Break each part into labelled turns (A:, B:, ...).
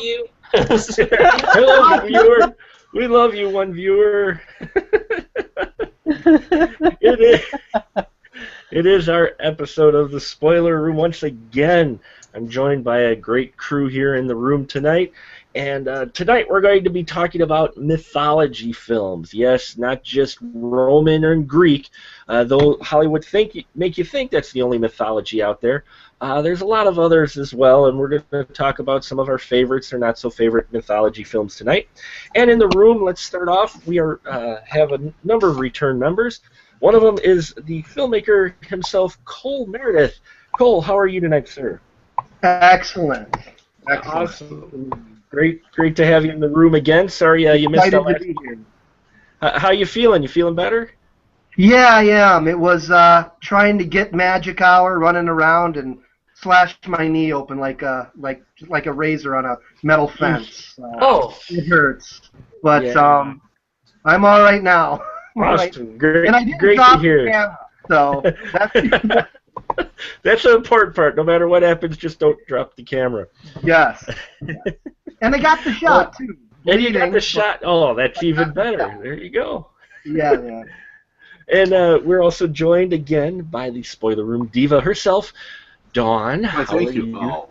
A: you.
B: Hello, viewer. We love you, one viewer. It is our episode of the Spoiler Room once again. I'm joined by a great crew here in the room tonight. And tonight we're going to be talking about mythology films. Yes, not just Roman and Greek, though Hollywood make you think that's the only mythology out there. There's a lot of others as well, and we're going to talk about some of our favorites or not so favorite mythology films tonight. And in the room, let's start off. We have a number of return members. One of them is the filmmaker himself, Cole Meredith. Cole, how are you tonight, sir?
C: Excellent.
B: Awesome. Great to have you in the room again. Sorry you missed out last week. How you feeling? You feeling better?
C: Yeah, I am. It was trying to get magic hour, running around, and slashed my knee open like a razor on a metal fence. It hurts, but
B: yeah.
C: I'm all right now.
B: Awesome.
C: Right. And I didn't
B: great
C: drop
B: to hear.
C: The camera, so that's
B: that's the important part. No matter what happens, just don't drop the camera.
C: Yes. And I got the shot, too.
B: And you got the shot. Oh, that's even better. There you go.
C: Yeah.
B: And we're also joined again by the Spoiler Room diva herself, Dawn.
D: Oh, thank you.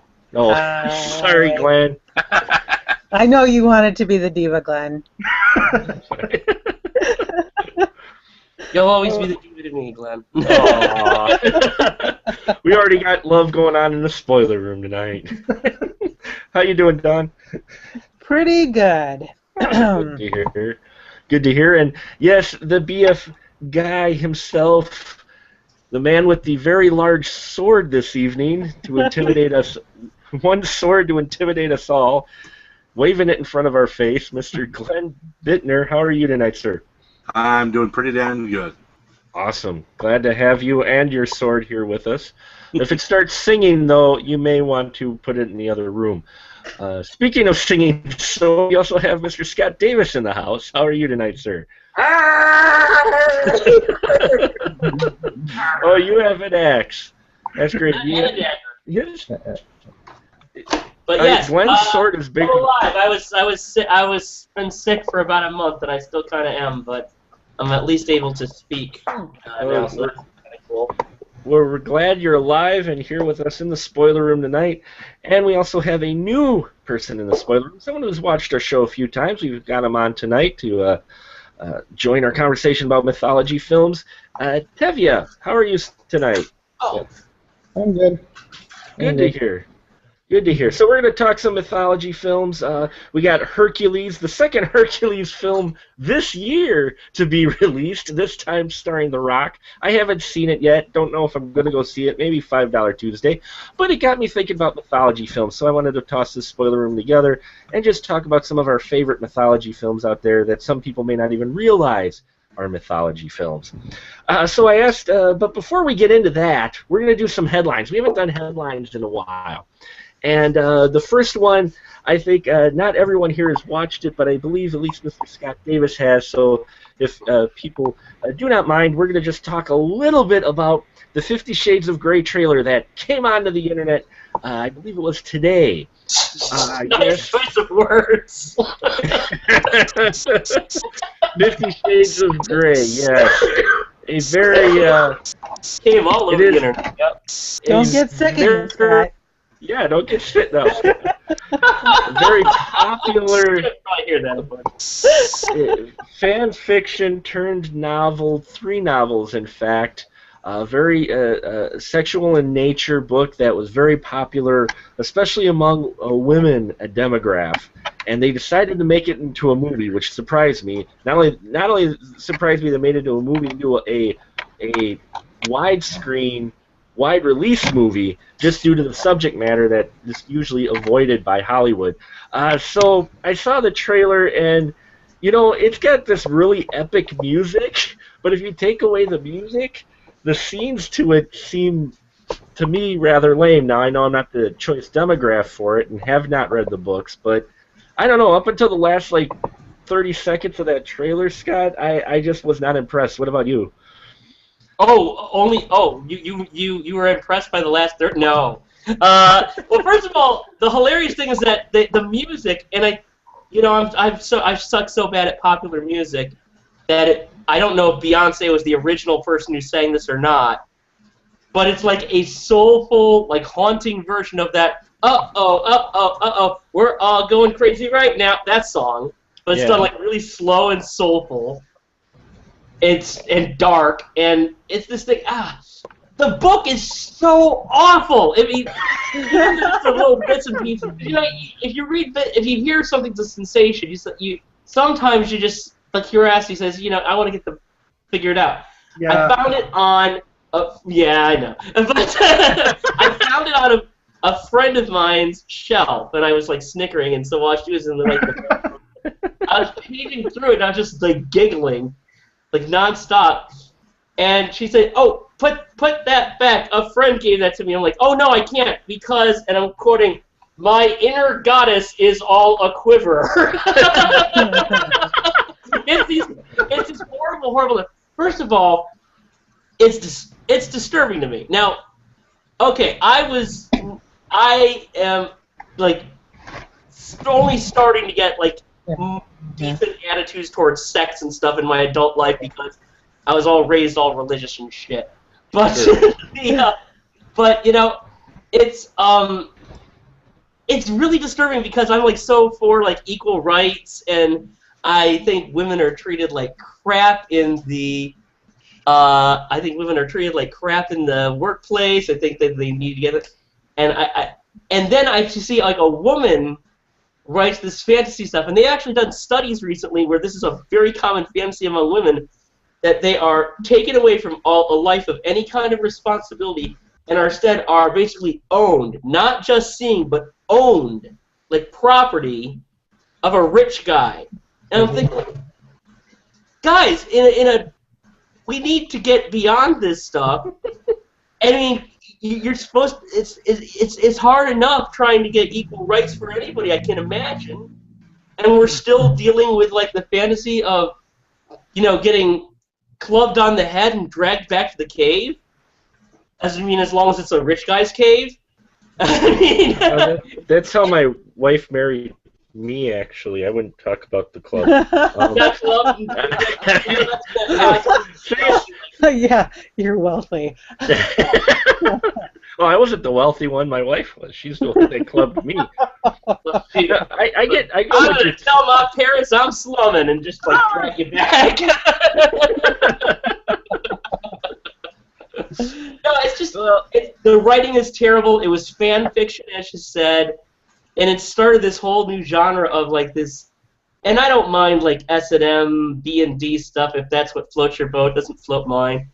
B: Sorry, Glenn.
E: I know you wanted to be the diva, Glenn.
A: You'll always be the diva to me, Glenn.
B: We already got love going on in the Spoiler Room tonight. How you doing, Dawn?
E: Pretty good.
B: Good to hear. Good to hear. And yes, the BF guy himself, the man with the very large sword this evening to intimidate us. One sword to intimidate us all, waving it in front of our face, Mr. Glenn Bittner. How are you tonight, sir?
D: I'm doing pretty damn good.
B: Awesome. Glad to have you and your sword here with us. If it starts singing, though, you may want to put it in the other room. Speaking of singing, so we also have Mr. Scott Davis in the house. How are you tonight, sir? Oh, you have an axe. That's great. Yes.
A: But yes,
B: Glenn's sword is big.
A: I'm alive. I was been sick for about a month, and I still kind of am, but I'm at least able to speak now, so that's kind of cool.
B: Well, we're glad you're alive and here with us in the Spoiler Room tonight. And we also have a new person in the Spoiler Room, someone who's watched our show a few times. We've got him on tonight to join our conversation about mythology films. Tevya, how are you tonight?
F: Oh, I'm good.
B: Good to hear. Good to hear. So we're going to talk some mythology films. We got Hercules, the second Hercules film this year to be released, this time starring The Rock. I haven't seen it yet. Don't know if I'm going to go see it. Maybe $5 Tuesday. But it got me thinking about mythology films, so I wanted to toss this Spoiler Room together and just talk about some of our favorite mythology films out there that some people may not even realize are mythology films. So I asked, but before we get into that, we're going to do some headlines. We haven't done headlines in a while. And the first one, I think not everyone here has watched it, but I believe at least Mr. Scott Davis has. So if people do not mind, we're going to just talk a little bit about the 50 Shades of Grey trailer that came onto the internet, I believe it was today.
A: Nice choice of words.
B: 50 Shades of Grey, yes. A very...
A: came all over the internet. Yep.
E: Don't get sick again, Scott.
B: Yeah, don't get shit now. Very popular fan fiction turned novel, 3 novels in fact. Very sexual in nature book that was very popular, especially among women demographic. And they decided to make it into a movie, which surprised me. Not only surprised me they made it into a movie, into a widescreen, wide release movie, just due to the subject matter that is usually avoided by Hollywood. So I saw the trailer, and it's got this really epic music, but if you take away the music, the scenes to it seem to me rather lame. Now I know I'm not the choice demographic for it and have not read the books, but I don't know, up until the last 30 seconds of that trailer, Scott, I just was not impressed. What about you?
A: You were impressed by the last third? No. Well, first of all, the hilarious thing is that the music, and I suck so bad at popular music that I don't know if Beyonce was the original person who sang this or not, but it's like a soulful, like haunting version of that. We're all going crazy right now. That song, but it's done like really slow and soulful. And dark, and it's this thing. The book is so awful. I mean, just the little bits and pieces. You know, if you hear something's a sensation, sometimes you just, like, curiosity says, I want to get figure it out.
C: Yeah.
A: I found it on. Yeah, I know. But I found it on a friend of mine's shelf, and I was like snickering, and so while she was in the I was paging through it, and I was just like giggling, like nonstop. And she said, "Oh, put that back. A friend gave that to me." I'm like, "Oh no, I can't because," and I'm quoting, "my inner goddess is all a quiver." It's this horrible. First of all, it's disturbing to me. Now, okay, I am like only starting to get like decent attitudes towards sex and stuff in my adult life because I was raised all religious and shit. But but it's really disturbing because I'm like so for like equal rights, and I think women are treated like crap in the workplace. I think that they need to get it, and then I see like a woman writes this fantasy stuff, and they actually done studies recently where this is a very common fantasy among women, that they are taken away from a life of any kind of responsibility and instead are basically owned, not just seen, but owned, like property of a rich guy. And I'm thinking, guys, we need to get beyond this stuff. I mean, you're supposed. It's hard enough trying to get equal rights for anybody, I can imagine, and we're still dealing with like the fantasy of, getting clubbed on the head and dragged back to the cave. As long as it's a rich guy's cave. I mean,
B: that's how my wife married me. Actually, I wouldn't talk about the club.
E: Yeah, you're wealthy.
B: Well, I wasn't the wealthy one. My wife was. She's the one that clubbed me. I get. I'm
A: gonna tell my parents I'm slumming and just like drag you back. No, it's just the writing is terrible. It was fan fiction, as you said, and it started this whole new genre of like this. And I don't mind like S&M, B&D stuff if that's what floats your boat. Doesn't float mine.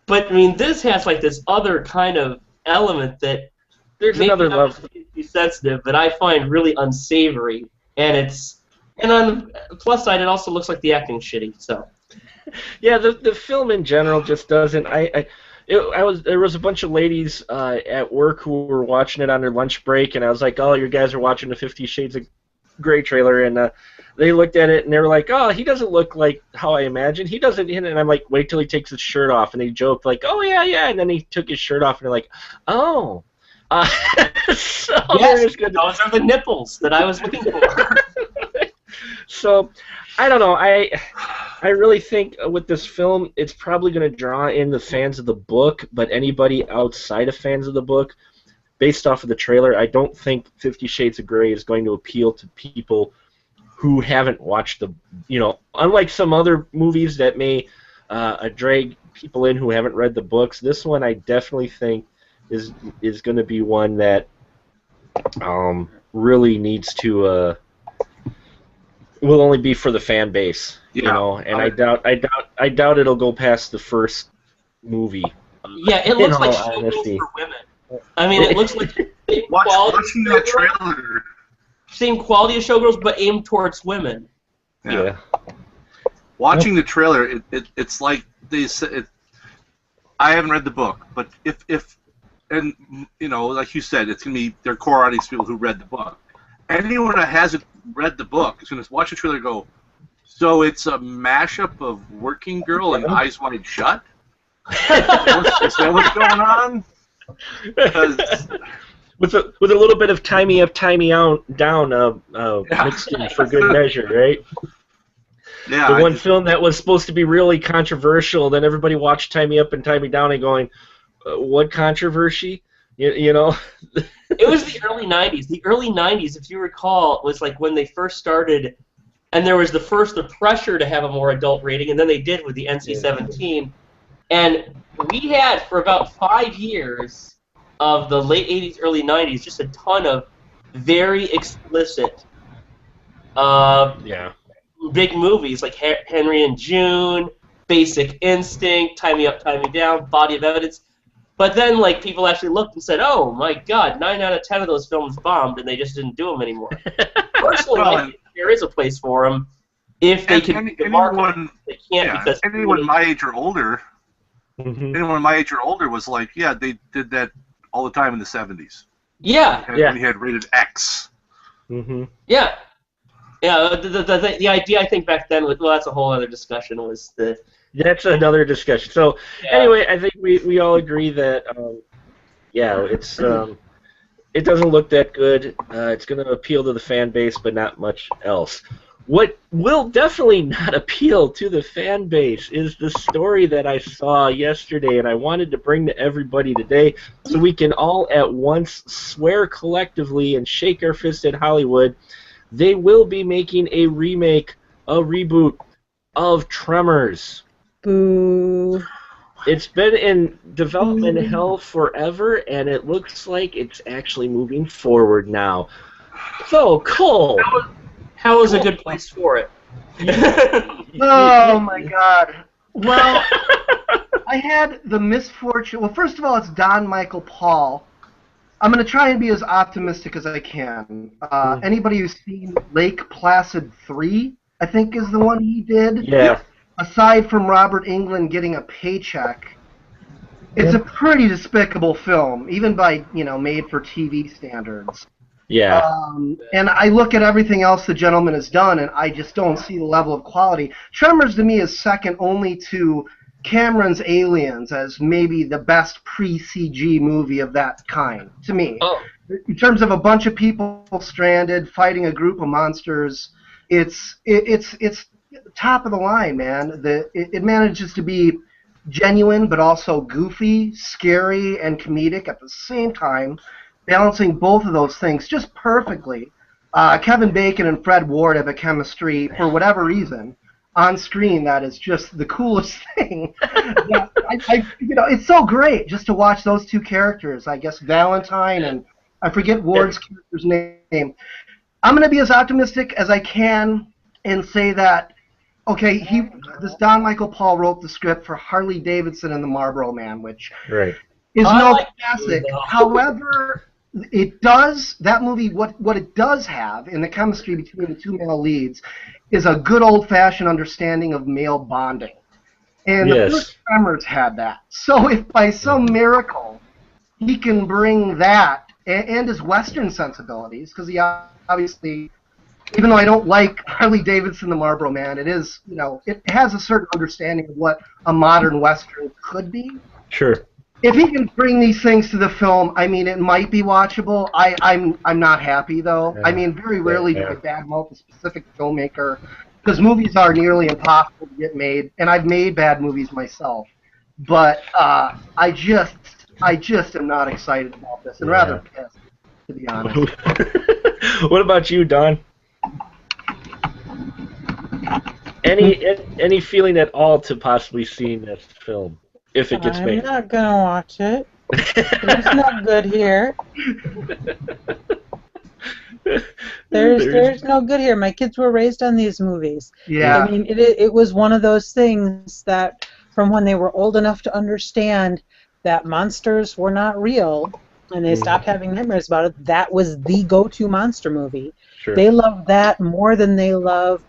A: But I mean, this has like this other kind of element that
B: there's another level.
A: Be sensitive, but I find really unsavory. And on the plus side, it also looks like the acting's shitty. So.
B: Yeah, the film in general just doesn't. There was a bunch of ladies at work who were watching it on their lunch break, and I was like, "Oh, you guys are watching the 50 Shades of Grey trailer," and they looked at it and they were like, "Oh, he doesn't look like how I imagined. He doesn't." And I'm like, "Wait till he takes his shirt off," and they joked like, "Oh yeah," and then he took his shirt off, and they're like, "Oh." So
A: yes, those are the nipples that I was looking for.
B: So, I don't know. I really think with this film, it's probably going to draw in the fans of the book, but anybody outside of fans of the book, based off of the trailer, I don't think 50 Shades of Grey is going to appeal to people who haven't watched unlike some other movies that may drag people in who haven't read the books, this one I definitely think is going to be one that really needs to will only be for the fan base, and I doubt it'll go past the first movie.
A: Yeah, it looks like showgirls for women. I mean, it looks like
D: watching that trailer.
A: Same quality of showgirls, but aimed towards women.
B: Yeah.
D: Watching the trailer, it's like they said. I haven't read the book, but if like you said, it's gonna be their core audience people who read the book. Anyone that hasn't read the book is gonna watch the trailer and go, so it's a mashup of Working Girl and Eyes Wide Shut? Is that what's going on? Because
B: with a little bit of tie me up, tie me out down mixed in for good measure, right?
D: Yeah.
B: The one film that was supposed to be really controversial, then everybody watched Tie Me Up and Tie Me Down and going, what controversy? You know?
A: It was the early 90s. The early 90s, if you recall, was like when they first started, and there was the pressure to have a more adult rating, and then they did with the NC-17. And we had, for about 5 years of the late 80s, early 90s, just a ton of very explicit big movies like Henry and June, Basic Instinct, Tie Me Up, Tie Me Down, Body of Evidence. But then, like, people actually looked and said, "Oh my God, 9 out of 10 of those films bombed, and they just didn't do them anymore." Personally, I think there is a place for them if they can. They can't because
D: anyone my age or older. Anyone my age or older was like, yeah, they did that all the time in the 70s.
A: Yeah.
D: When you had rated X.
A: Yeah. Yeah, the idea I think back then was, well, that's a whole other discussion, was the...
B: That's another discussion. So anyway, I think we all agree that, it's it doesn't look that good. It's going to appeal to the fan base, but not much else. What will definitely not appeal to the fan base is the story that I saw yesterday, and I wanted to bring to everybody today so we can all at once swear collectively and shake our fist at Hollywood. They will be making a remake, a reboot of Tremors.
E: Boo.
B: It's been in development hell forever, and it looks like it's actually moving forward now. So, Cole.
A: How is a good place for it?
C: Oh, my God. Well, I had the misfortune... Well, first of all, it's Don Michael Paul. I'm going to try and be as optimistic as I can. Anybody who's seen Lake Placid 3, I think is the one he did?
B: Yeah.
C: Aside from Robert Englund getting a paycheck, it's a pretty despicable film, even by, made-for-TV standards.
B: Yeah.
C: And I look at everything else the gentleman has done, and I just don't see the level of quality. Tremors, to me, is second only to Cameron's Aliens as maybe the best pre-CG movie of that kind, to me.
A: Oh.
C: In terms of a bunch of people stranded, fighting a group of monsters, it's top of the line, man. It manages to be genuine, but also goofy, scary, and comedic at the same time, balancing both of those things just perfectly. Kevin Bacon and Fred Ward have a chemistry, for whatever reason, on screen that is just the coolest thing. It's so great just to watch those two characters. I guess Valentine and I forget Ward's character's name. I'm going to be as optimistic as I can and say that, okay, this Don Michael Paul wrote the script for Harley Davidson and the Marlboro Man, which is no classic. However, that movie, what it does have in the chemistry between the two male leads is a good old-fashioned understanding of male bonding. And the first Tremors had that. So if by some miracle he can bring that and his Western sensibilities, because he obviously, even though I don't like Harley Davidson, the Marlboro Man, it is, it has a certain understanding of what a modern Western could be.
B: Sure.
C: If he can bring these things to the film, I mean, it might be watchable. I'm not happy, though. I mean, very rarely do I badmouth a specific filmmaker, because movies are nearly impossible to get made, and I've made bad movies myself. But I just am not excited about this, and rather pissed, to be honest.
B: What about you, Don? Any feeling at all to possibly seeing this film? If it gets made.
E: I'm not going to watch it. It's not good here. There's no good here. My kids were raised on these movies.
C: Yeah.
E: I mean, it was one of those things that from when they were old enough to understand that monsters were not real and they stopped having nightmares about it, that was the go-to monster movie.
B: Sure.
E: They loved that more than they loved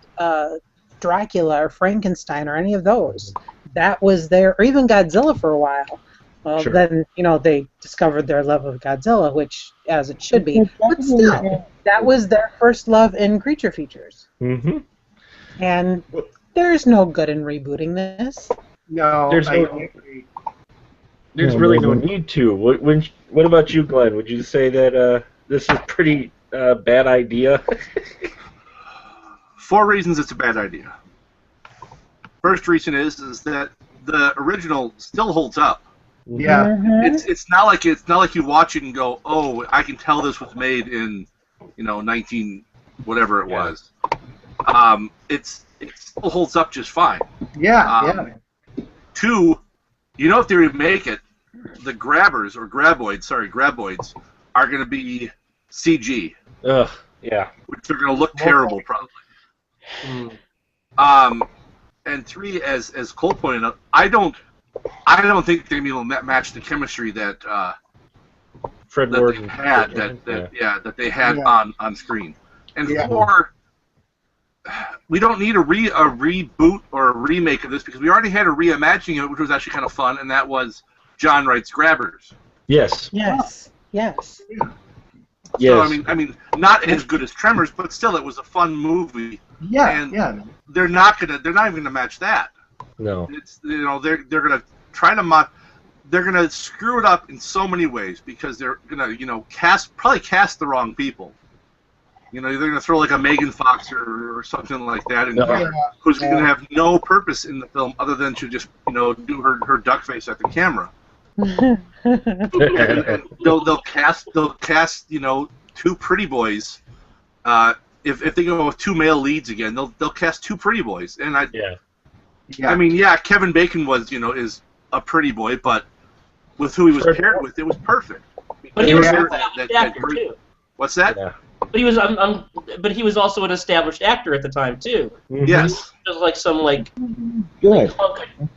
E: Dracula or Frankenstein or any of those. That was or even Godzilla for a while. Well, then, they discovered their love of Godzilla, which, as it should be. But still, that was their first love in creature features.
B: Mm-hmm.
E: And there's no good in rebooting this.
C: No, I agree.
B: There's really no need to. What about you, Glenn? Would you say that this is pretty bad idea?
D: 4 reasons it's a bad idea. First reason is that the original still holds up.
C: Yeah.
E: Mm-hmm.
D: It's not like you watch it and go, oh, I can tell this was made in 19 whatever it was. It still holds up just fine.
C: Yeah.
D: 2, if they remake it, the grabbers or graboids are going to be CG.
B: Ugh. Yeah.
D: Which are going to look terrible, probably. And 3, as Cole pointed out, I don't think they will match the chemistry that
B: Fred
D: that
B: Ward
D: they had that they had on screen. And 4, we don't need a reboot or a remake of this because we already had a reimagining of it, which was actually kind of fun, and that was John Wright's Grabbers.
B: Yes.
E: Yes.
D: So I mean, not as good as Tremors, but still, it was a fun movie.
C: Yeah.
D: They're not even gonna match that.
B: No.
D: It's they're gonna try to they're gonna screw it up in so many ways because they're gonna probably cast the wrong people. They're gonna throw like a Megan Fox or something like that in there, who's gonna have no purpose in the film other than to just do her duck face at the camera. And they'll cast 2 pretty boys. If they go with 2 male leads again, they'll cast 2 pretty boys. And I mean, Kevin Bacon is a pretty boy, but with who he was paired with, it was perfect.
A: But he was an established actor too.
D: What's that?
B: Yeah.
A: But he was but he was also an established actor at the time too.
B: Mm-hmm.
D: Yes.
A: Just like some
F: Good.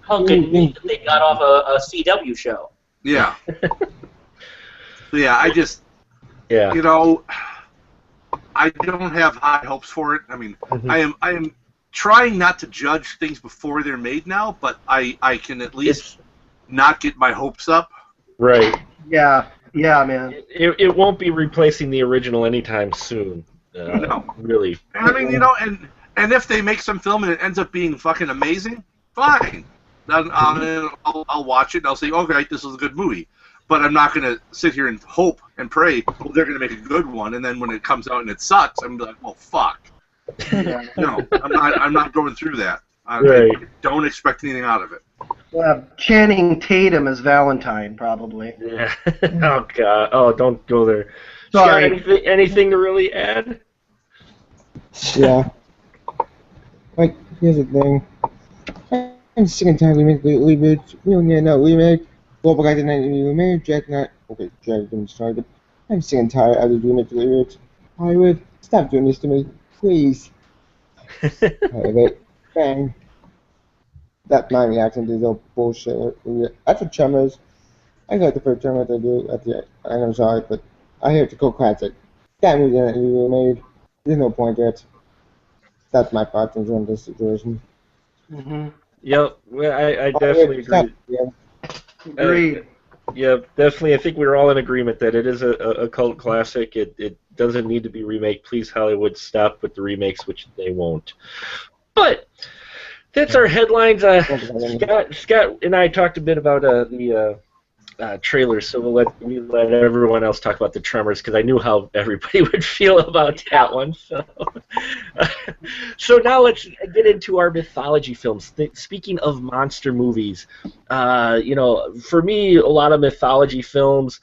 A: hunk and meat that they got off a CW show.
D: Yeah. I just I don't have high hopes for it. I mean, I am trying not to judge things before they're made now, but I can at least not get my hopes up.
B: Right.
C: Yeah, man.
B: It won't be replacing the original anytime soon.
D: No.
B: Really.
D: And I mean, and if they make some film and it ends up being fucking amazing, fine. Then I'll watch it and I'll say, okay, this is a good movie. But I'm not going to sit here and hope and pray, well, they're going to make a good one, and then when it comes out and it sucks, I'm going to be like, well, fuck. No, I'm not going through that. I don't expect anything out of it.
C: Channing Tatum as Valentine, probably.
B: Yeah. Oh, God. Oh, don't go there.
C: Sorry.
B: Scott, anything to really add?
F: Yeah. Here's the thing. I'm sick and tired of reboots. We don't need no remake. Global guys didn't need a remake. Jack didn't start it. I'm sick and tired of the remake reboots. Hollywood, stop doing this to me, please. Bang. That's my reaction to the bullshit. That's what Tremors. I got the first Tremors I do at the end. I'm sorry, but I hear it's a cool classic. That movie didn't need to be remade. There's no point to it. That's my thoughts on this situation.
C: Mm-hmm.
B: Yep, I definitely agree.
C: Agreed.
B: Yeah, definitely. I think we're all in agreement that it is a cult classic. It doesn't need to be remade. Please, Hollywood, stop with the remakes, which they won't. But that's our headlines. Scott and I talked a bit about the trailers, so we'll let everyone else talk about the Tremors because I knew how everybody would feel about that one. So now let's get into our mythology films. Speaking of monster movies, for me, a lot of mythology films,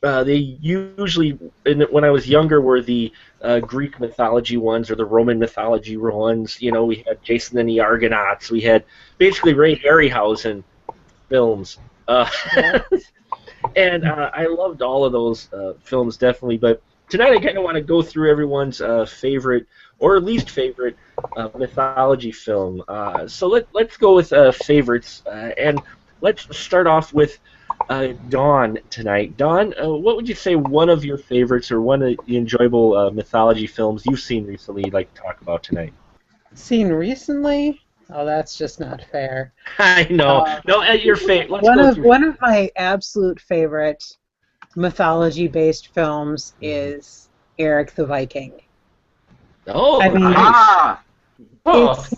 B: they usually, when I was younger, were the Greek mythology ones or the Roman mythology ones. We had Jason and the Argonauts. We had basically Ray Harryhausen films. And I loved all of those films, definitely. But tonight I kind of want to go through everyone's favorite or least favorite mythology film. So let's go with favorites. And let's start off with Dawn tonight. Dawn, what would you say one of your favorites or one of the enjoyable mythology films you've seen recently you'd like to talk about tonight?
E: Seen recently? Oh, that's just not fair.
B: I know. No, at your favorite.
E: One of my absolute favorite mythology-based films is Eric the Viking.
B: Oh,
E: I mean,
B: nice.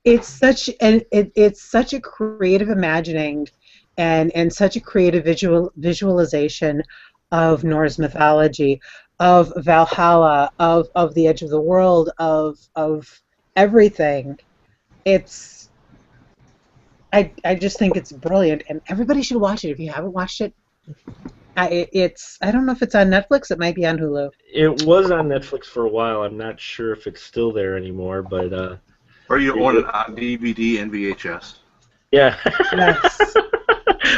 E: it's such a creative imagining, and such a creative visualization of Norse mythology, of Valhalla, of the Edge of the World, of everything. I just think it's brilliant, and everybody should watch it. If you haven't watched it, I don't know if it's on Netflix. It might be on Hulu.
B: It was on Netflix for a while. I'm not sure if it's still there anymore, but
D: or you own it on DVD and VHS.
B: Yeah.
E: Yes.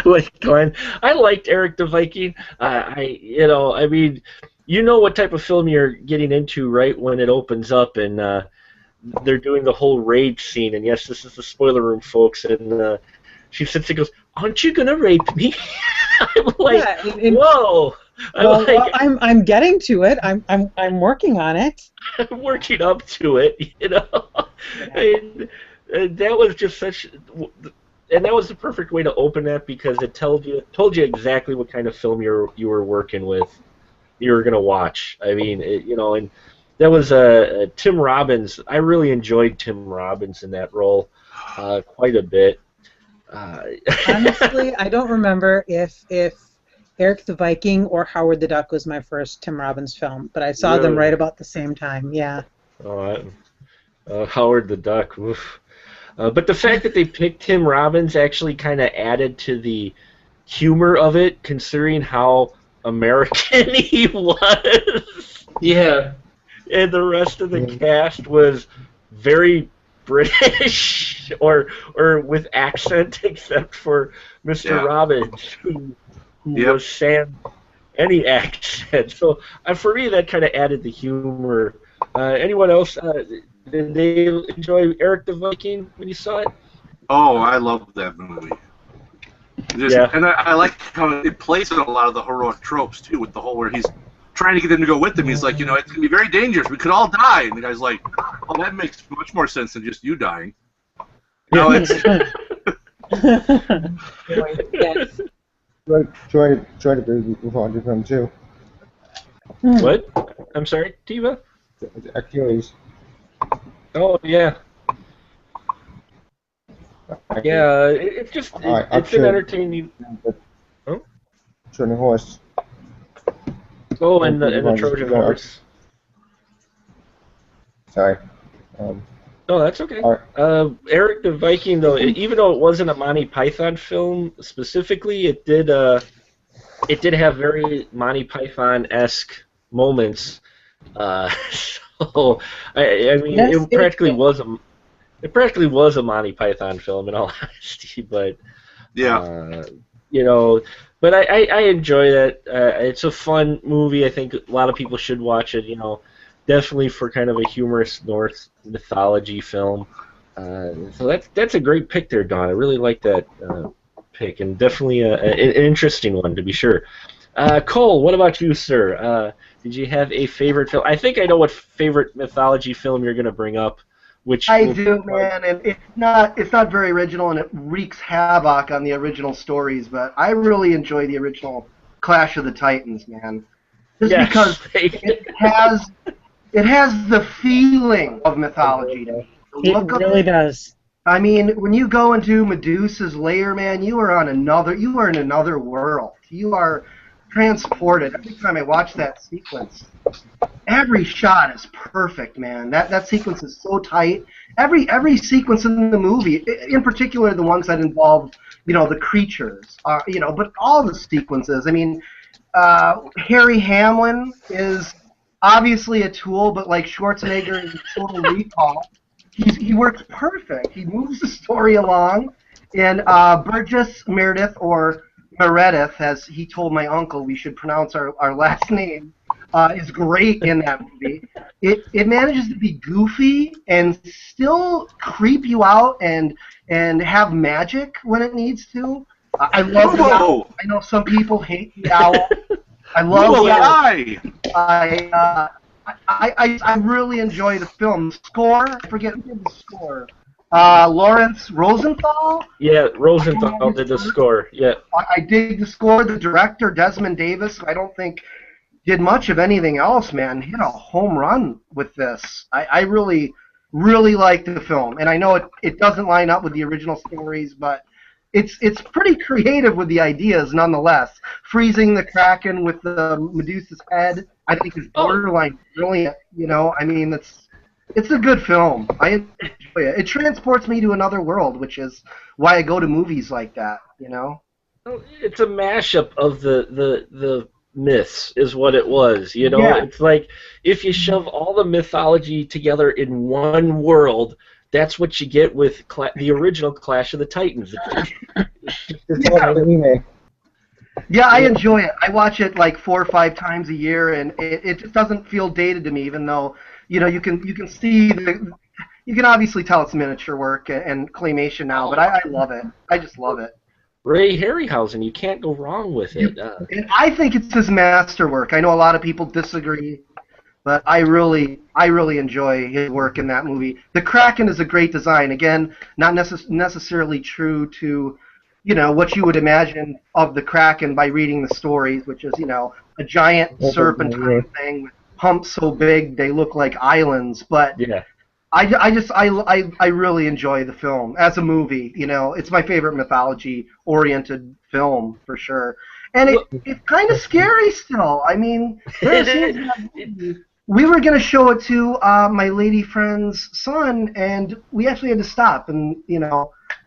B: Like Glenn, I liked Eric the Viking. I mean, you know what type of film you're getting into right when it opens up, and they're doing the whole rage scene. And yes, this is the spoiler room, folks. And she sits and goes, "Aren't you gonna rape me?" I'm like, yeah, whoa.
E: I'm getting to it. I'm working on it.
B: I'm working up to it. You know, yeah. That was just such. And that was the perfect way to open that, because it told you exactly what kind of film you were working with, you were gonna watch. I mean, and that was Tim Robbins. I really enjoyed Tim Robbins in that role quite a bit.
E: Honestly, I don't remember if Eric the Viking or Howard the Duck was my first Tim Robbins film, but I saw them right about the same time. Yeah.
B: Oh, Howard the Duck. Oof. But the fact that they picked Tim Robbins actually kind of added to the humor of it, considering how American he was.
A: Yeah.
B: And the rest of the cast was very British or with accent, except for Mr. Robbins, who was Sam any accent. So for me, that kind of added the humor. Anyone else? Did they enjoy Eric the Viking when you saw it?
D: Oh, I love that movie. And I like how it plays on a lot of the heroic tropes, too, with the whole where he's trying to get them to go with him. He's like, it's going to be very dangerous. We could all die. And the guy's like, oh, that makes much more sense than just you dying. No, it's...
F: Try to be before the film, too.
B: What? I'm sorry, Tiva?
F: Achilles.
B: Oh, yeah. Yeah, it's just, it's an entertaining...
F: Huh? Trojan horse.
B: Oh, and the Trojan horse.
F: Sorry.
B: No, that's okay. Eric the Viking, though, even though it wasn't a Monty Python film specifically, it did have very Monty Python-esque moments. So I mean, it practically was a Monty Python film in all honesty, but but I enjoy that. It's a fun movie. I think a lot of people should watch it. Definitely for kind of a humorous Norse mythology film. So that's a great pick there, Don. I really like that pick, and definitely an interesting one to be sure. Cole, what about you, sir? Did you have a favorite film? I think I know what favorite mythology film you're going to bring up.
C: I do, man, and it's not very original, and it wreaks havoc on the original stories. But I really enjoy the original Clash of the Titans, man, because it has the feeling of mythology to me.
E: It really does.
C: I mean, when you go into Medusa's lair, man, you are in another world. You are transported. Every time I watch that sequence, every shot is perfect, man. That sequence is so tight. Every sequence in the movie, in particular the ones that involve, the creatures, but all the sequences. I mean, Harry Hamlin is obviously a tool, but like Schwarzenegger in Total Recall, he works perfect. He moves the story along, and Burgess Meredith, or Meredith, as he told my uncle we should pronounce our last name, is great in that movie. It manages to be goofy and still creep you out and have magic when it needs to. I love the owl. I know some people hate the owl. I love the owl. I really enjoy the film. The score, I forget who did the score. Lawrence Rosenthal?
B: Yeah, Rosenthal did the score, yeah.
C: I dig the score. The director, Desmond Davis, I don't think did much of anything else, man. Hit a home run with this. I really, really like the film. And I know it doesn't line up with the original stories, but it's pretty creative with the ideas, nonetheless. Freezing the Kraken with the Medusa's head, I think, is borderline brilliant. You know, I mean, it's a good film. I enjoy it. It transports me to another world, which is why I go to movies like that. You know.
B: It's a mashup of the myths, is what it was. You know,
C: Yeah.
B: It's like if you shove all the mythology together in one world. That's what you get with the original Clash of the Titans.
C: Yeah, I enjoy it. I watch it like 4 or 5 times a year, and it just doesn't feel dated to me. Even though you can see you can obviously tell it's miniature work and claymation now, but I love it. I just love it.
B: Ray Harryhausen, you can't go wrong with it.
C: And I think it's his masterwork. I know a lot of people disagree. But I really enjoy his work in that movie. The Kraken is a great design. Again, not necessarily true to, what you would imagine of the Kraken by reading the stories, which is, a giant serpentine thing with humps so big they look like islands. But
B: yeah.
C: I really enjoy the film as a movie. It's my favorite mythology-oriented film for sure. And it's kind of scary still. I mean, we were going to show it to my lady friend's son, and we actually had to stop. And,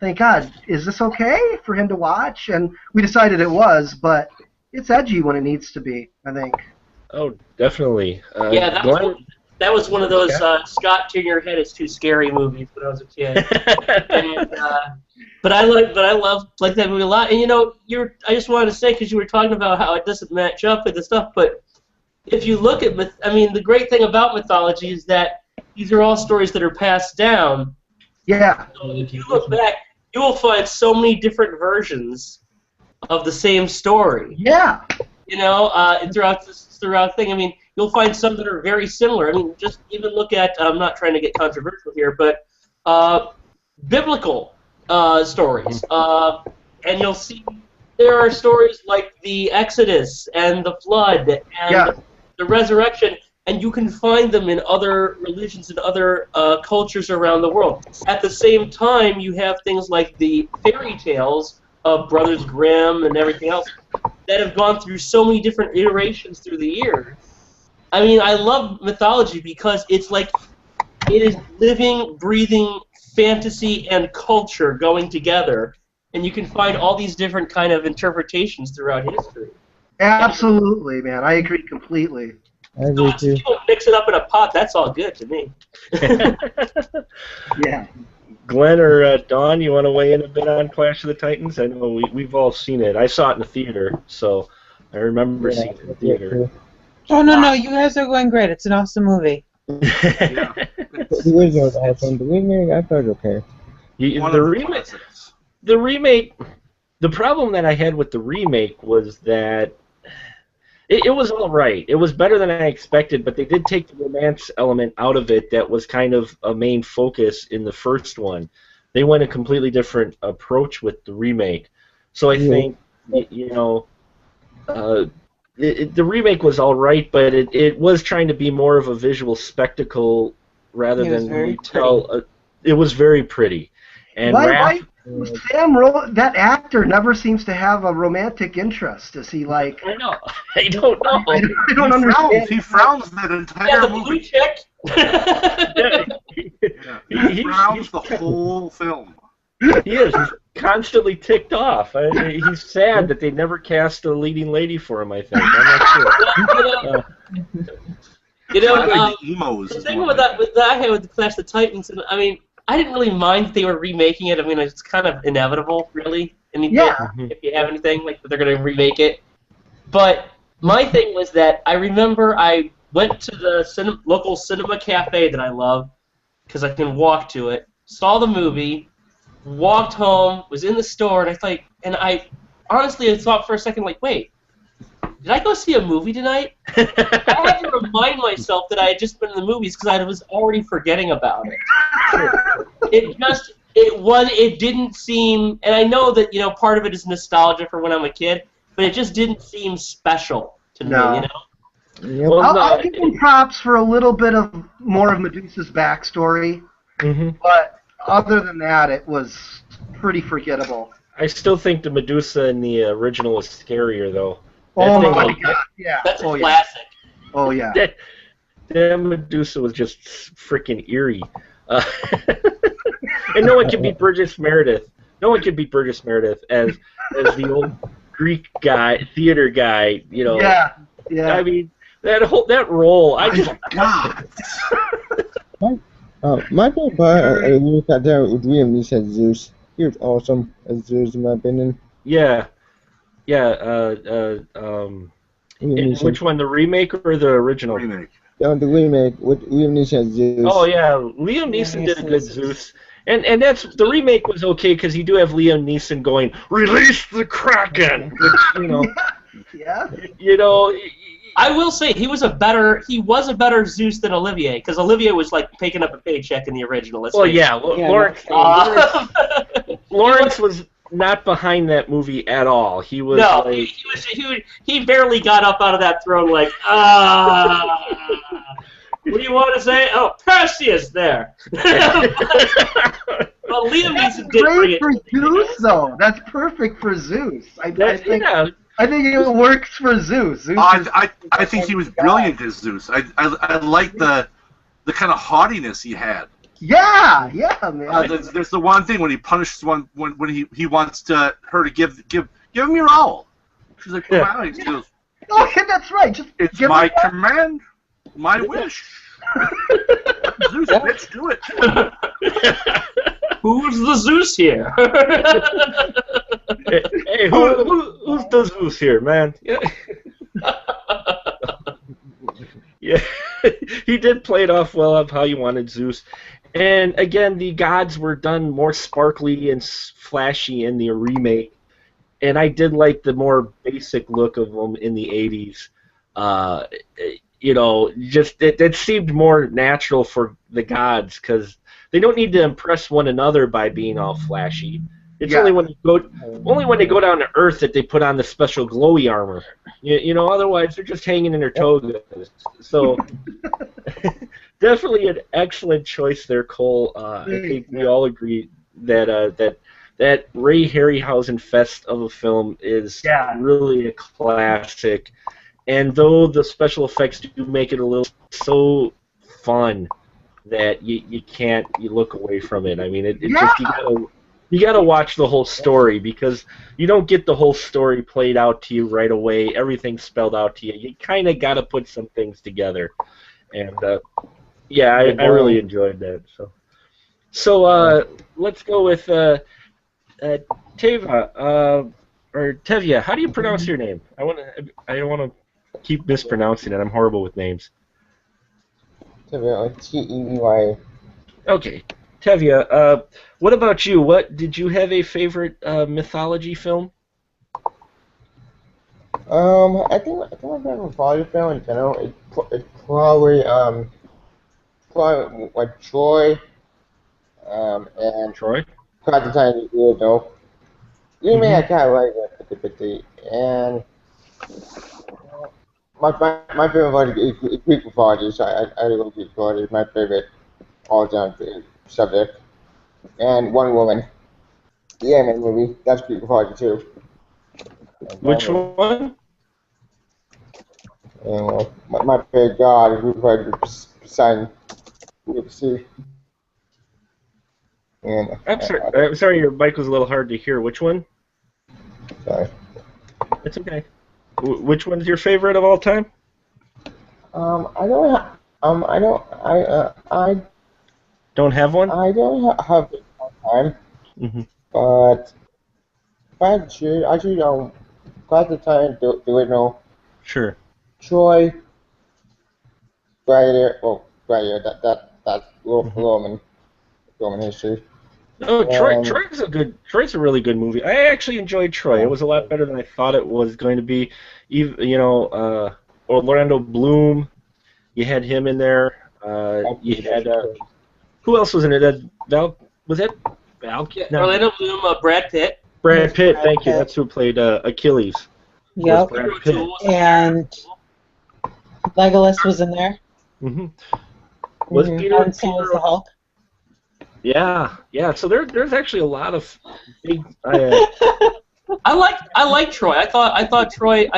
C: thank God, is this okay for him to watch? And we decided it was, but it's edgy when it needs to be, I think.
B: Oh, definitely.
A: Yeah, that was one of those Scott Turn Your Head It's Too Scary movies when I was a kid. And, but I love that movie a lot. And, I just wanted to say, because you were talking about how it doesn't match up with the stuff, but if you look at the great thing about mythology is that these are all stories that are passed down.
C: Yeah.
A: So if you look back, you will find so many different versions of the same story.
C: Yeah.
A: Throughout thing. I mean, you'll find some that are very similar. I mean, just even look at. I'm not trying to get controversial here, but biblical stories, and you'll see there are stories like the Exodus and the flood and the resurrection, and you can find them in other religions and other cultures around the world. At the same time, you have things like the fairy tales of Brothers Grimm and everything else that have gone through so many different iterations through the years. I mean, I love mythology because it's like it is living, breathing fantasy and culture going together, and you can find all these different kind of interpretations throughout history.
C: Absolutely, man. I agree completely.
F: I agree too.
A: People mix it up in a pot. That's all good to me.
C: Yeah.
B: Glenn or Dawn, you want to weigh in a bit on Clash of the Titans? I know we've all seen it. I saw it in the theater, so I remember seeing it in the theater.
E: Oh, no, you guys are going great. It's an awesome movie.
F: The original was awesome. The remake, I thought okay.
B: The remake, the problem that I had with the remake was that it was all right. It was better than I expected, but they did take the romance element out of it that was kind of a main focus in the first one. They went a completely different approach with the remake. So I think, the remake was all right, but it was trying to be more of a visual spectacle rather than retell. It was very pretty. And
C: why that actor never seems to have a romantic interest. Is he like?
B: I know. I don't know.
C: I don't understand.
D: He frowns that entire
A: the
D: movie.
A: blue chick.
D: He frowns the whole film.
B: He is. He's constantly ticked off. He's sad that they never cast a leading lady for him, I think. I'm not sure.
A: The thing with that I had with the Clash of the Titans, and I mean, I didn't really mind that they were remaking it. I mean, it's kind of inevitable, really. If you have anything, like, they're going to remake it. But my thing was that I remember I went to the local cinema cafe that I love, because I can walk to it, saw the movie, walked home, was in the store, and I honestly thought for a second, like, wait, did I go see a movie tonight? I had to remind myself that I had just been in the movies because I was already forgetting about it. It didn't seem, and I know that, part of it is nostalgia for when I'm a kid, but it just didn't seem special to me,
C: Well, I'll give him props for a little bit of more of Medusa's backstory, but other than that, it was pretty forgettable.
B: I still think the Medusa in the original is scarier, though.
C: Oh my God! Yeah.
A: That's a classic.
C: Oh yeah.
B: That Medusa was just freaking eerie. And no one can beat Burgess Meredith. No one can beat Burgess Meredith as the old Greek guy, theater guy. You know.
C: Yeah. Yeah.
B: I mean, that role.
D: God.
F: My favorite part of the got there with William Neeson as Zeus. He was awesome as Zeus, in my opinion.
B: Yeah. Which one, the remake or the original?
D: Remake.
F: Yeah, the remake with William Neeson as Zeus.
B: Oh yeah, Liam Neeson did a good Zeus, and that's the remake was okay because you do have Liam Neeson going, "Release the Kraken," which, you know.
C: Yeah.
B: You know.
A: I will say he was a better Zeus than Olivier, because Olivier was like picking up a paycheck in the original.
B: Lawrence was not behind that movie at all. He was
A: he barely got up out of that throne like, what do you want to say? Oh, Perseus there. Well, Liam Neeson did bring it.
C: That's great for Zeus, though. That's perfect for Zeus. I think it works for Zeus.
D: I think he was brilliant as Zeus. I like the kind of haughtiness he had.
C: Yeah, man.
D: There's the one thing when he punishes one when he wants her to give him your owl. She's like, wow. He goes,
C: oh, yeah, that's right.
D: It's my command, my wish. Zeus, bitch, do it.
A: Who's the Zeus here?
B: Hey, who's the Zeus here, man? Yeah, he did play it off well of how you wanted Zeus. And again, the gods were done more sparkly and flashy in the remake, and I did like the more basic look of them in the 80s. You know, just it seemed more natural for the gods because they don't need to impress one another by being all flashy. It's only when they go down to Earth that they put on the special glowy armor. You know, otherwise they're just hanging in their togas. So definitely an excellent choice there, Cole. I think we all agree that that Ray Harryhausen fest of a film is really a classic. And though the special effects do make it a little so fun that you can't look away from it. I mean, you gotta watch the whole story because you don't get the whole story played out to you right away. Everything's spelled out to you. You kind of gotta put some things together. And I really enjoyed that. So let's go with Teva or Tevya. How do you pronounce your name? I don't want to keep mispronouncing it. I'm horrible with names.
F: Tevya, Tevy.
B: Okay, Tevya. What about you? What did you have a favorite mythology film?
F: I think my favorite mythology film in general is probably like Troy. And
B: Troy.
F: Quite the time you know. You may have kind of like it, and my favorite one is Greek mythology, so I love Greek mythology. It's my favorite all-time subject. And Wonder Woman, the anime movie, that's Greek mythology too.
B: Which one?
F: And my favorite god is Greek mythology, Poseidon. And
B: I'm sorry, your mic was a little hard to hear. Which one?
F: Sorry.
B: It's okay. Which one's your favorite of all time?
F: I
B: don't have one.
F: I don't have it all time. But I choose quite the time the original.
B: Sure.
F: Troy. Gladiator. That's Roman history.
B: Oh, Troy's a really good movie. I actually enjoyed Troy. It was a lot better than I thought it was going to be. Even Orlando Bloom, you had him in there. You had who else was in it? Was that Val? No.
A: Orlando Bloom, Brad Pitt.
B: Brad Pitt, thank you. That's who played Achilles.
E: Yep. And Legolas was in there.
B: Was Peter
E: the Hulk.
B: Yeah, yeah. So there's actually a lot of big.
A: I like Troy. I thought Troy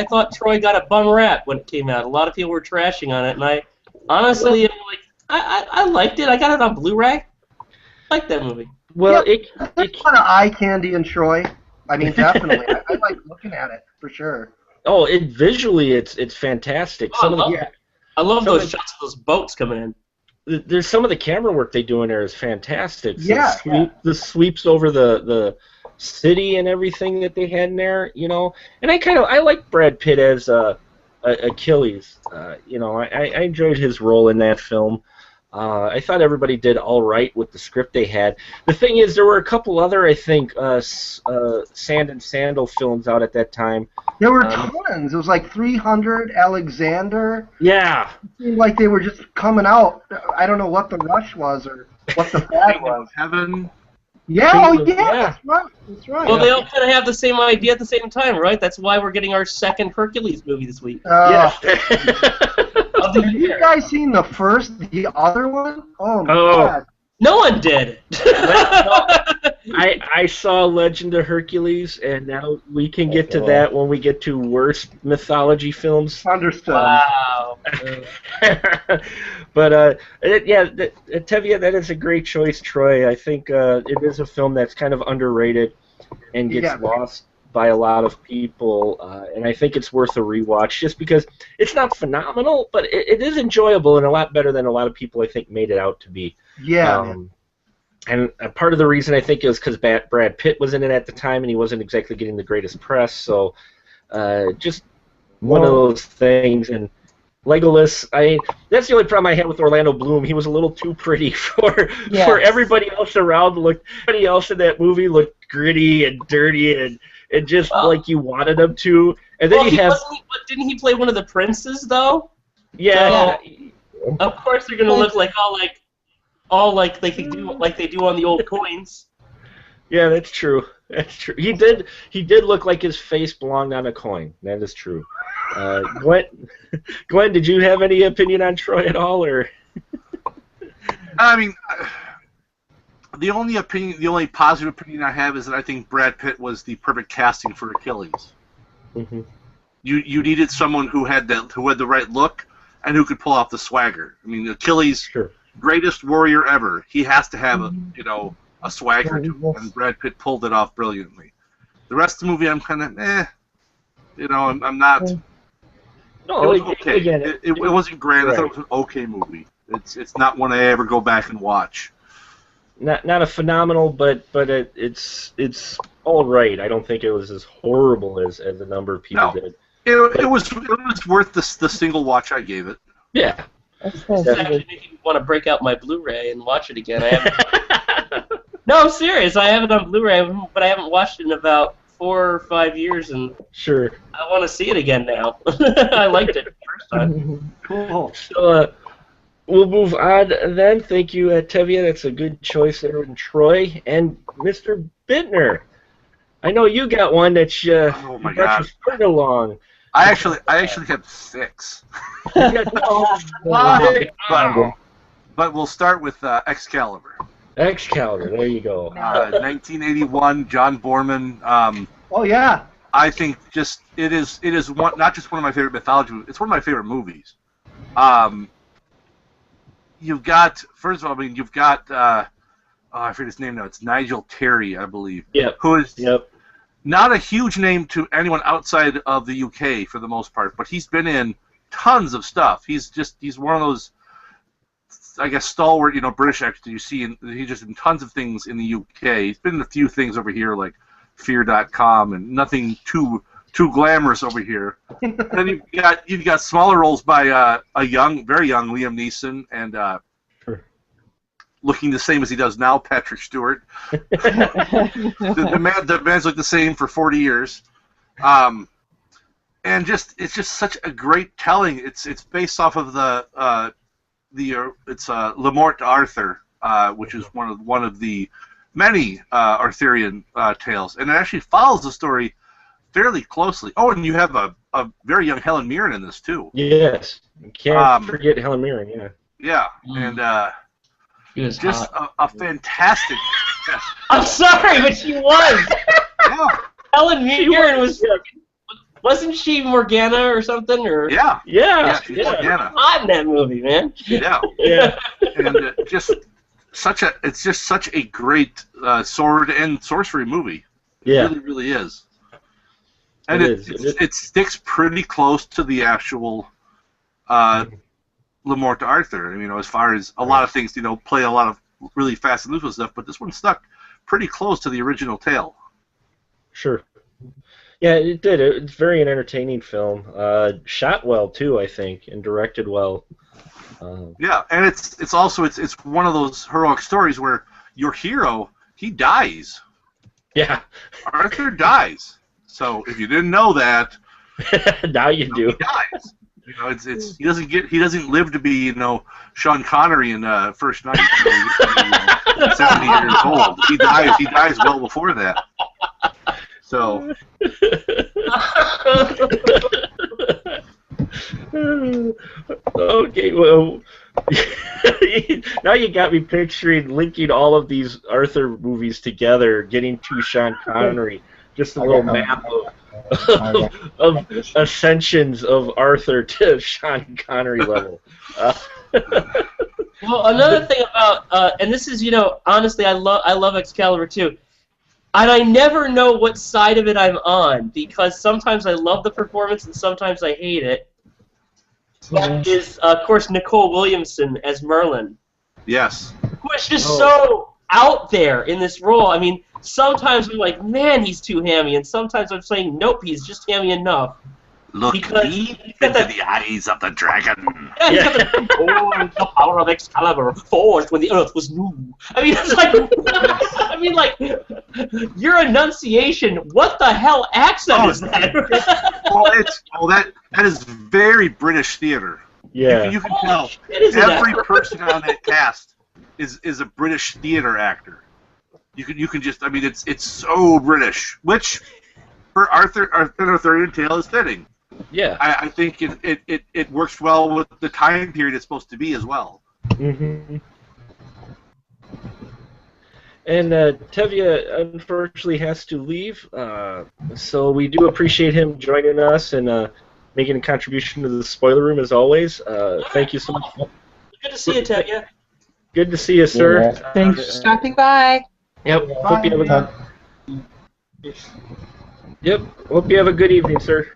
A: got a bum rap when it came out. A lot of people were trashing on it, and I honestly I liked it. I got it on Blu-ray. I like that movie.
B: Well,
C: there's a lot of eye candy in Troy. I mean, definitely. I like looking at it for sure.
B: Oh, visually it's fantastic.
A: I love those shots of those boats coming in.
B: There's some of the camera work they do in there is fantastic. So
C: Yeah,
B: the sweeps over the city and everything that they had in there, you know. And I like Brad Pitt as Achilles. You know, I enjoyed his role in that film. I thought everybody did all right with the script they had. The thing is, there were a couple other, I think, Sand and Sandal films out at that time.
C: There were tons. It was like 300, Alexander.
B: Yeah.
C: It seemed like they were just coming out. I don't know what the rush was or what the fad was.
D: Heaven.
C: Yeah, that's right. That's right.
A: Well, they all kind of have the same idea at the same time, right? That's why we're getting our second Hercules movie this week.
B: Yeah.
C: Have you guys seen the other one? Oh my God.
A: No one did.
B: I saw Legend of Hercules, and now we can get to that when we get to worst mythology films.
C: Understood.
A: Wow.
B: But Tevye, that is a great choice, Troy. I think it is a film that's kind of underrated and gets lost by a lot of people, and I think it's worth a rewatch just because it's not phenomenal, but it is enjoyable and a lot better than a lot of people I think made it out to be.
C: Yeah.
B: And part of the reason I think is because Brad Pitt was in it at the time and he wasn't exactly getting the greatest press, so just one of those things. And Legolas, that's the only problem I had with Orlando Bloom. He was a little too pretty for everybody else around. Everybody else in that movie looked gritty and dirty and just like you wanted him to. And then
A: didn't he play one of the princes though?
B: Yeah.
A: So, of course they're gonna look like all like they do on the old coins.
B: Yeah, that's true. That's true. He did look like his face belonged on a coin. That is true. Gwen, did you have any opinion on Troy at all, or?
D: I mean, the only positive opinion I have is that I think Brad Pitt was the perfect casting for Achilles.
B: Mm-hmm.
D: You needed someone who had the right look and who could pull off the swagger. I mean, Achilles, greatest warrior ever. He has to have a swagger to him, and Brad Pitt pulled it off brilliantly. The rest of the movie, I'm kind of I'm not.
B: No,
D: it was okay. It wasn't grand. I thought it was an okay movie. It's not one I ever go back and watch.
B: Not a phenomenal, but it's all right. I don't think it was as horrible as a number of people did.
D: It was worth the single watch I gave it.
B: Yeah.
A: It's actually making me want to break out my Blu-ray and watch it again. No, I'm serious. I have it on Blu-ray, but I haven't watched it in about 4 or 5 years, and I want to see it again now. I liked it the first time.
C: Cool.
B: So we'll move on then. Thank you, Tevye. That's a good choice there in Troy. And Mr. Bittner, I know you got one that you got you pretty along.
D: I actually have 6. But we'll start with Excalibur.
B: Excalibur, there you go.
D: 1981, John Boorman.
C: Oh yeah.
D: I think it is not just one of my favorite mythology movies. It's one of my favorite movies. You've got I forget his name now. It's Nigel Terry, I believe.
B: Yep.
D: Who is not a huge name to anyone outside of the UK for the most part, but he's been in tons of stuff. He's one of those, I guess, stalwart, British actors you see, and he's just in tons of things in the UK. He's been in a few things over here, like Fear.com, and nothing too glamorous over here. Then you've got smaller roles by a very young Liam Neeson, and looking the same as he does now, Patrick Stewart. the man's looked the same for 40 years, and it's just such a great telling. It's based off of it's Le Morte d'Arthur, which is one of the many Arthurian tales, and it actually follows the story fairly closely. Oh, and you have a very young Helen Mirren in this too.
B: Yes, you can't forget Helen Mirren. Yeah.
D: Yeah, and
A: She was
D: just
A: hot.
D: a fantastic.
A: I'm sorry, but she was.
D: Yeah.
A: Helen Mirren wasn't she Morgana or something? Or
D: Yeah, she's Morgana.
A: Hot in that movie, man.
D: Yeah. And it's just such a great sword and sorcery movie. It really, really is. And it sticks pretty close to the actual Le Morte d'Arthur. You know, as far as a lot of things, you know, play a lot of really fast and loose stuff, but this one stuck pretty close to the original tale.
B: Sure. Yeah, it did. It's very an entertaining film. Shot well too, I think, and directed well.
D: Yeah, and it's also one of those heroic stories where your hero, he dies.
B: Yeah.
D: Arthur dies. So if you didn't know that,
B: now you do.
D: He dies. You know, he doesn't live to be, you know, Sean Connery in First Night. You know, 70 years old. He dies well before that. So.
B: Okay, well, now you got me picturing linking all of these Arthur movies together, getting to Sean Connery. Just a little map of ascensions of Arthur to Sean Connery level.
A: Well, another thing about, and this is, you know, honestly, I love Excalibur too. And I never know what side of it I'm on, because sometimes I love the performance and sometimes I hate it. That is, of course, Nicole Williamson as Merlin.
D: Yes.
A: Who is just so out there in this role. I mean, sometimes I'm like, man, he's too hammy, and sometimes I'm saying, nope, he's just hammy enough.
D: Look deep into the eyes of the dragon.
A: Yeah, he's got the power of Excalibur, forged when the earth was new. I mean, it's like, your enunciation, what the hell accent is that?
D: That is very British theater.
B: Yeah.
D: You can tell every person on that cast is a British theater actor. You can just, I mean, it's so British, which for Arthurian tale is fitting.
B: Yeah.
D: I think it works well with the time period it's supposed to be as well.
B: Mm-hmm. And Tevye unfortunately has to leave, so we do appreciate him joining us and making a contribution to the spoiler room as always. Thank you so much.
A: Good to see you, Tevye.
B: Good to see you, sir.
E: Yeah. Thanks for stopping by.
B: Yep.
C: Bye.
B: Hope you have a good evening, sir.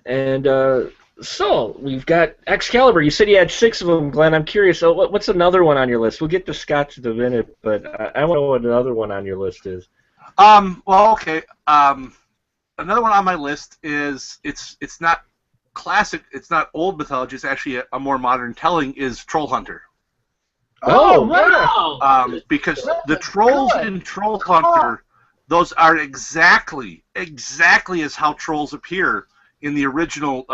B: And so we've got Excalibur. You said you had 6 of them, Glenn. I'm curious. So what's another one on your list? We'll get to Scott's in a minute, but I want to know what another one on your list is.
D: Well, okay. Another one on my list is it's not classic. It's not old mythology. It's actually a more modern telling. Is Troll Hunter.
B: Oh, wow!
D: Because the trolls in Troll Hunter, those are exactly as how trolls appear in the original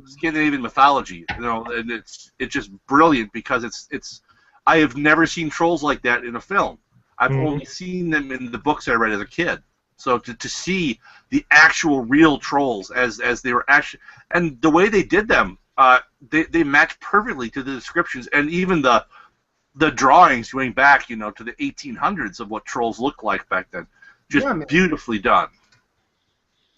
D: Scandinavian mythology. You know, and it's just brilliant because it's I have never seen trolls like that in a film. I've only seen them in the books I read as a kid. So to see the actual real trolls as they were actually, and the way they did them, they match perfectly to the descriptions and even the drawings going back, you know, to the 1800s of what trolls looked like back then. Just beautifully done.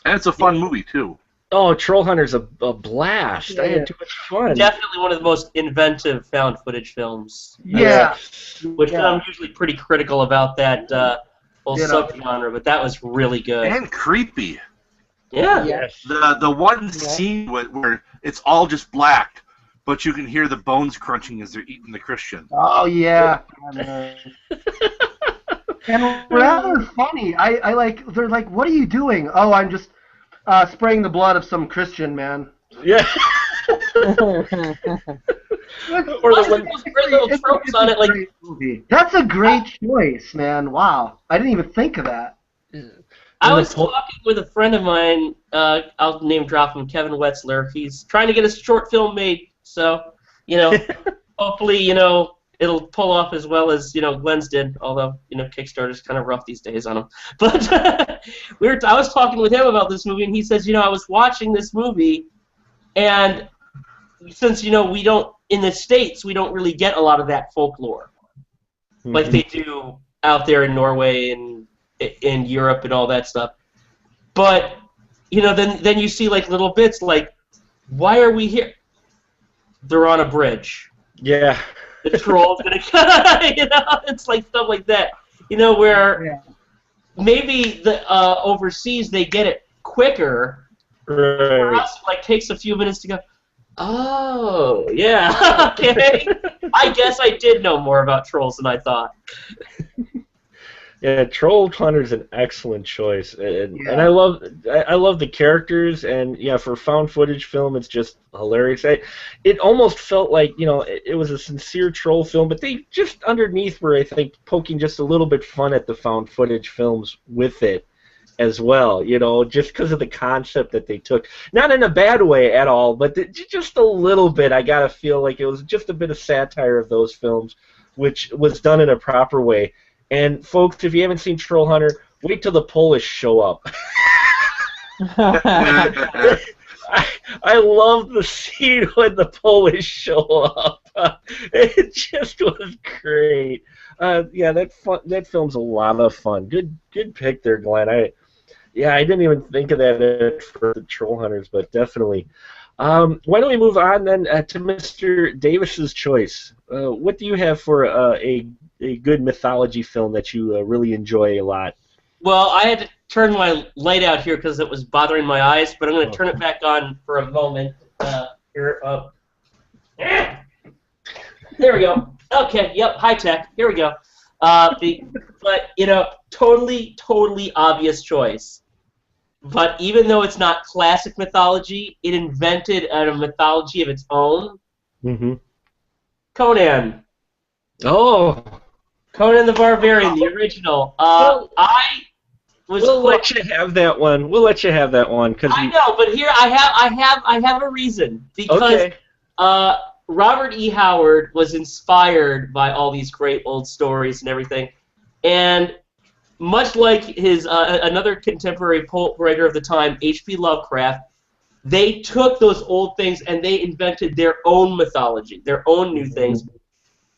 D: And it's a fun movie too.
B: Oh, Troll Hunter's a blast. I had too much fun.
A: Definitely one of the most inventive found footage films.
C: Yeah.
A: Which I'm usually pretty critical about that whole subgenre, but that was really good.
D: And creepy.
A: Yeah.
B: Yes.
D: The one scene where it's all just black, but you can hear the bones crunching as they're eating the Christian.
C: Oh, yeah. And rather funny. I like, they're like, what are you doing? Oh, I'm just spraying the blood of some Christian man.
B: Yeah.
A: Or those great little tropes on it, like
C: that's a great choice, man. Wow, I didn't even think of that.
A: I was talking with a friend of mine. I'll name drop him, Kevin Wetzler. He's trying to get a short film made, so hopefully it'll pull off as well as Glenn's did. Although Kickstarter's kind of rough these days on him. But I was talking with him about this movie, and he says, I was watching this movie, and since we don't in the States, we don't really get a lot of that folklore like they do out there in Norway and in Europe and all that stuff. But, you know, then you see, like, little bits like, why are we here? They're on a bridge.
B: Yeah.
A: The troll's gonna you know, it's like stuff like that. You know, where maybe the overseas they get it quicker.
B: Right.
A: For us, it, like, takes a few minutes to go, oh, yeah, okay. I guess I did know more about trolls than I thought.
B: Yeah, Troll Hunter's an excellent choice, and I love the characters, and yeah, for found footage film, it's just hilarious. It almost felt like, you know, it was a sincere troll film, but they just underneath were, I think, poking just a little bit fun at the found footage films with it as well, you know, just because of the concept that they took. Not in a bad way at all, but just a little bit. I gotta feel like it was just a bit of satire of those films, which was done in a proper way. And folks, if you haven't seen Troll Hunter, wait till the Polish show up. I love the scene when the Polish show up. It just was great. Yeah, that film's a lot of fun. Good pick there, Glenn. I didn't even think of that for the Troll Hunters, but definitely. Why don't we move on then to Mr. Davis's choice? What do you have for a good mythology film that you really enjoy a lot?
A: Well, I had to turn my light out here because it was bothering my eyes, but I'm going to turn it back on for a moment. Here, there we go. Okay, yep, high tech. Here we go. But you know, totally obvious choice. But even though it's not classic mythology, it invented a mythology of its own. Mm-hmm. Conan.
B: Oh.
A: Conan the Barbarian, the original.
B: We'll let you have that one. We'll let you have that one
A: I know, but here I have a reason because Robert E. Howard was inspired by all these great old stories and everything, and much like his another contemporary poet writer of the time, H.P. Lovecraft, they took those old things and they invented their own mythology, their own new things.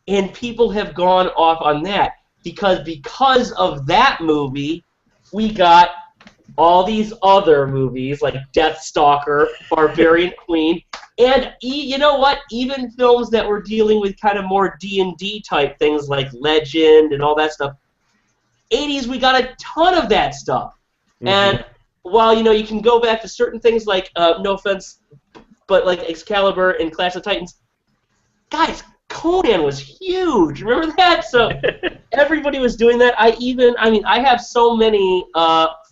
A: And people have gone off on that because of that movie, we got all these other movies like Deathstalker, Barbarian Queen, and you know what? Even films that were dealing with kind of more D&D type things like Legend and all that stuff. 80s, we got a ton of that stuff. Mm-hmm. And while, you know, you can go back to certain things like, no offense, but like Excalibur and Clash of Titans, guys, Conan was huge. Remember that? So everybody was doing that. I have so many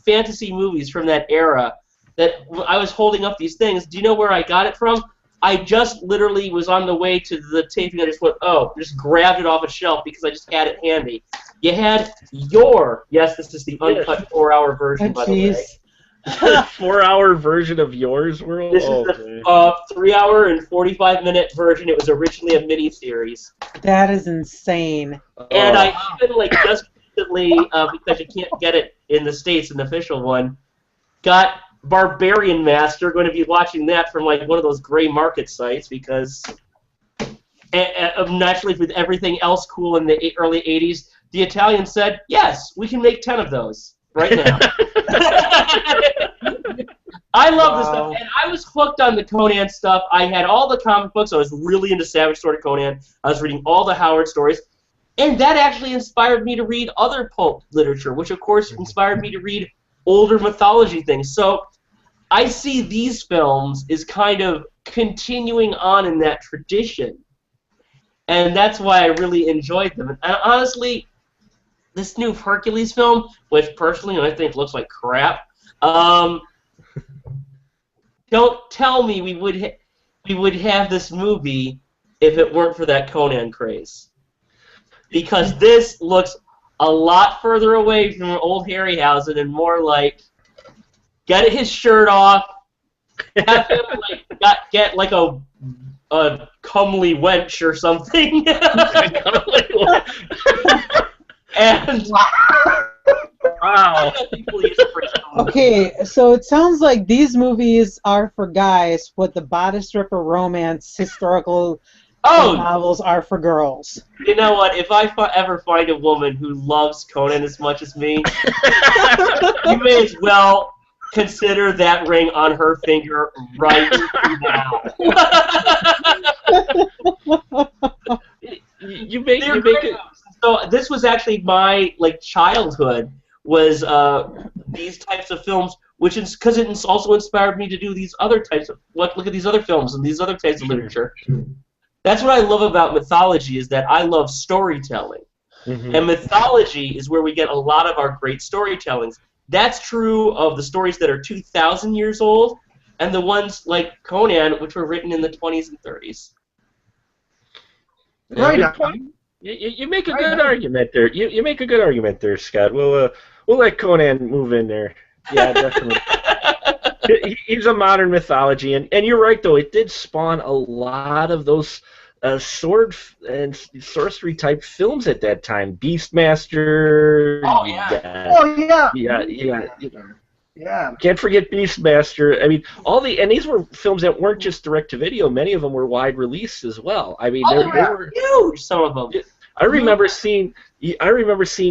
A: fantasy movies from that era that I was holding up these things. Do you know where I got it from? I just literally was on the way to the taping. I just went, just grabbed it off a shelf because I just had it handy. You had this is the uncut 4-hour version, by the way.
B: 4-hour version of Yours World?
A: This is the 3-hour and 45-minute version. It was originally a mini-series.
E: That is insane.
A: And I even, like, just recently, because you can't get it in the States, an official one, got Barbarian Master. Going to be watching that from, like, one of those gray market sites because naturally with everything else cool in the early 80s, the Italians said, yes, we can make 10 of those right now. I love this stuff, and I was hooked on the Conan stuff. I had all the comic books. I was really into Savage Sword of Conan. I was reading all the Howard stories, and that actually inspired me to read other pulp literature, which of course inspired me to read older mythology things. So I see these films as kind of continuing on in that tradition, and that's why I really enjoyed them. And honestly, this new Hercules film, which personally I think looks like crap, don't tell me we would have this movie if it weren't for that Conan craze. Because this looks a lot further away from old Harryhausen and more like get his shirt off, have him get like a comely wench or something. And wow.
E: Okay, so it sounds like these movies are for guys what the Bodice Ripper romance historical
A: Oh,
E: novels are for girls.
A: You know what? If I ever find a woman who loves Conan as much as me, you may as well consider that ring on her finger right now.
B: you make it.
A: So this was actually my childhood was these types of films, which is because it also inspired me to do these other types of look at these other films and these other types of literature. That's what I love about mythology is that I love storytelling. Mm-hmm. And mythology is where we get a lot of our great storytellings. That's true of the stories that are 2,000 years old and the ones like Conan, which were written in the 20s and 30s.
C: Right.
B: You make a good argument there. You make a good argument there, Scott. We'll let Conan move in there. Yeah, definitely. He's a modern mythology, and you're right though. It did spawn a lot of those sword and sorcery type films at that time. Beastmaster.
A: Oh yeah.
C: Oh yeah.
B: Yeah. Can't forget Beastmaster. I mean, these were films that weren't just direct to video. Many of them were wide release as well. I mean, they were
A: huge. Some of them.
B: I remember seeing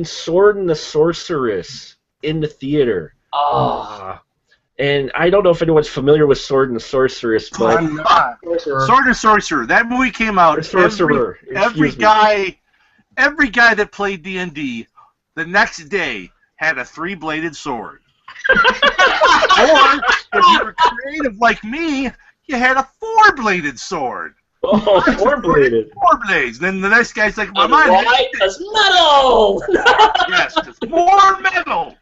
B: Sword and the Sorceress in the theater.
A: Oh.
B: And I don't know if anyone's familiar with Sword and the Sorceress, but
C: I'm not.
D: Sword and Sorcerer. That movie came out.
B: Sorcerer.
D: Every guy that played D&D, the next day had a 3-bladed sword. Or if you were creative like me, you had a 4-bladed sword.
B: Oh, 4-bladed.
D: 4 blades. Then the next guy's like, "My mind."
A: Why? Because metal.
D: Yes, just more metal.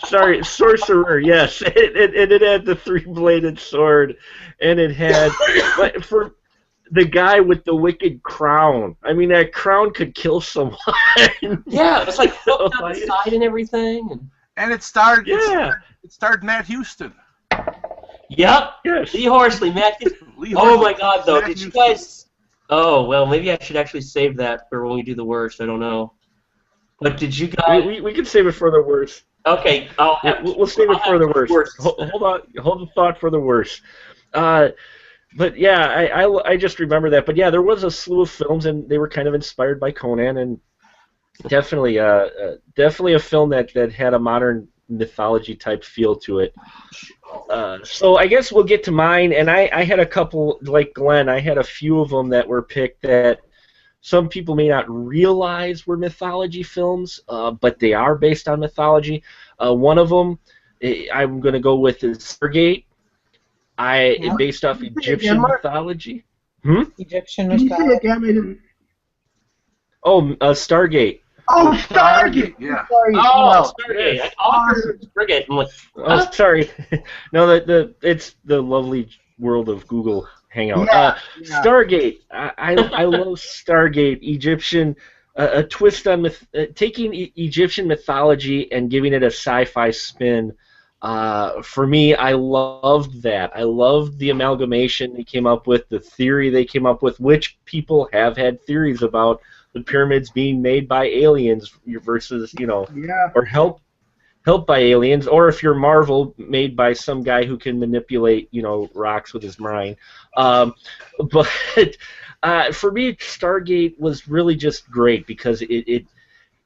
B: Sorry, Sorcerer. Yes, it had the 3-bladed sword, and it had for the guy with the wicked crown. I mean, that crown could kill someone.
A: Yeah, it's like hooked on the side and everything.
D: And it starred. Yeah. It starred Matt Houston.
A: Yep.
B: Yes.
A: Lee Horsley, Matt Houston. Oh my God, though, did you guys? Oh well, maybe I should actually save that for when we do the worst. I don't know. But did you guys?
B: We can save it for the worst.
A: Okay,
B: we'll save it for the worst. Hold on, hold the thought for the worst. But yeah, I just remember that. But yeah, there was a slew of films, and they were kind of inspired by Conan, and definitely a film that had a modern mythology type feel to it. So I guess we'll get to mine, and I had a couple, like Glenn, I had a few of them that were picked that some people may not realize were mythology films, but they are based on mythology. One of them I'm going to go with is Stargate. Based off Egyptian mythology.
E: Egyptian mythology.
B: Oh, Stargate.
C: Oh, Stargate!
D: Yeah.
A: Oh, Stargate. I forget.
B: Oh, sorry. No, it's the lovely world of Google Hangout.
C: Yeah.
B: Stargate. I love Stargate. Egyptian. A twist on taking Egyptian mythology and giving it a sci-fi spin. For me, I loved that. I loved the amalgamation they came up with, the theory they came up with, which people have had theories about the pyramids being made by aliens versus, or helped by aliens, or if you're Marvel, made by some guy who can manipulate, rocks with his mind. But for me, Stargate was really just great because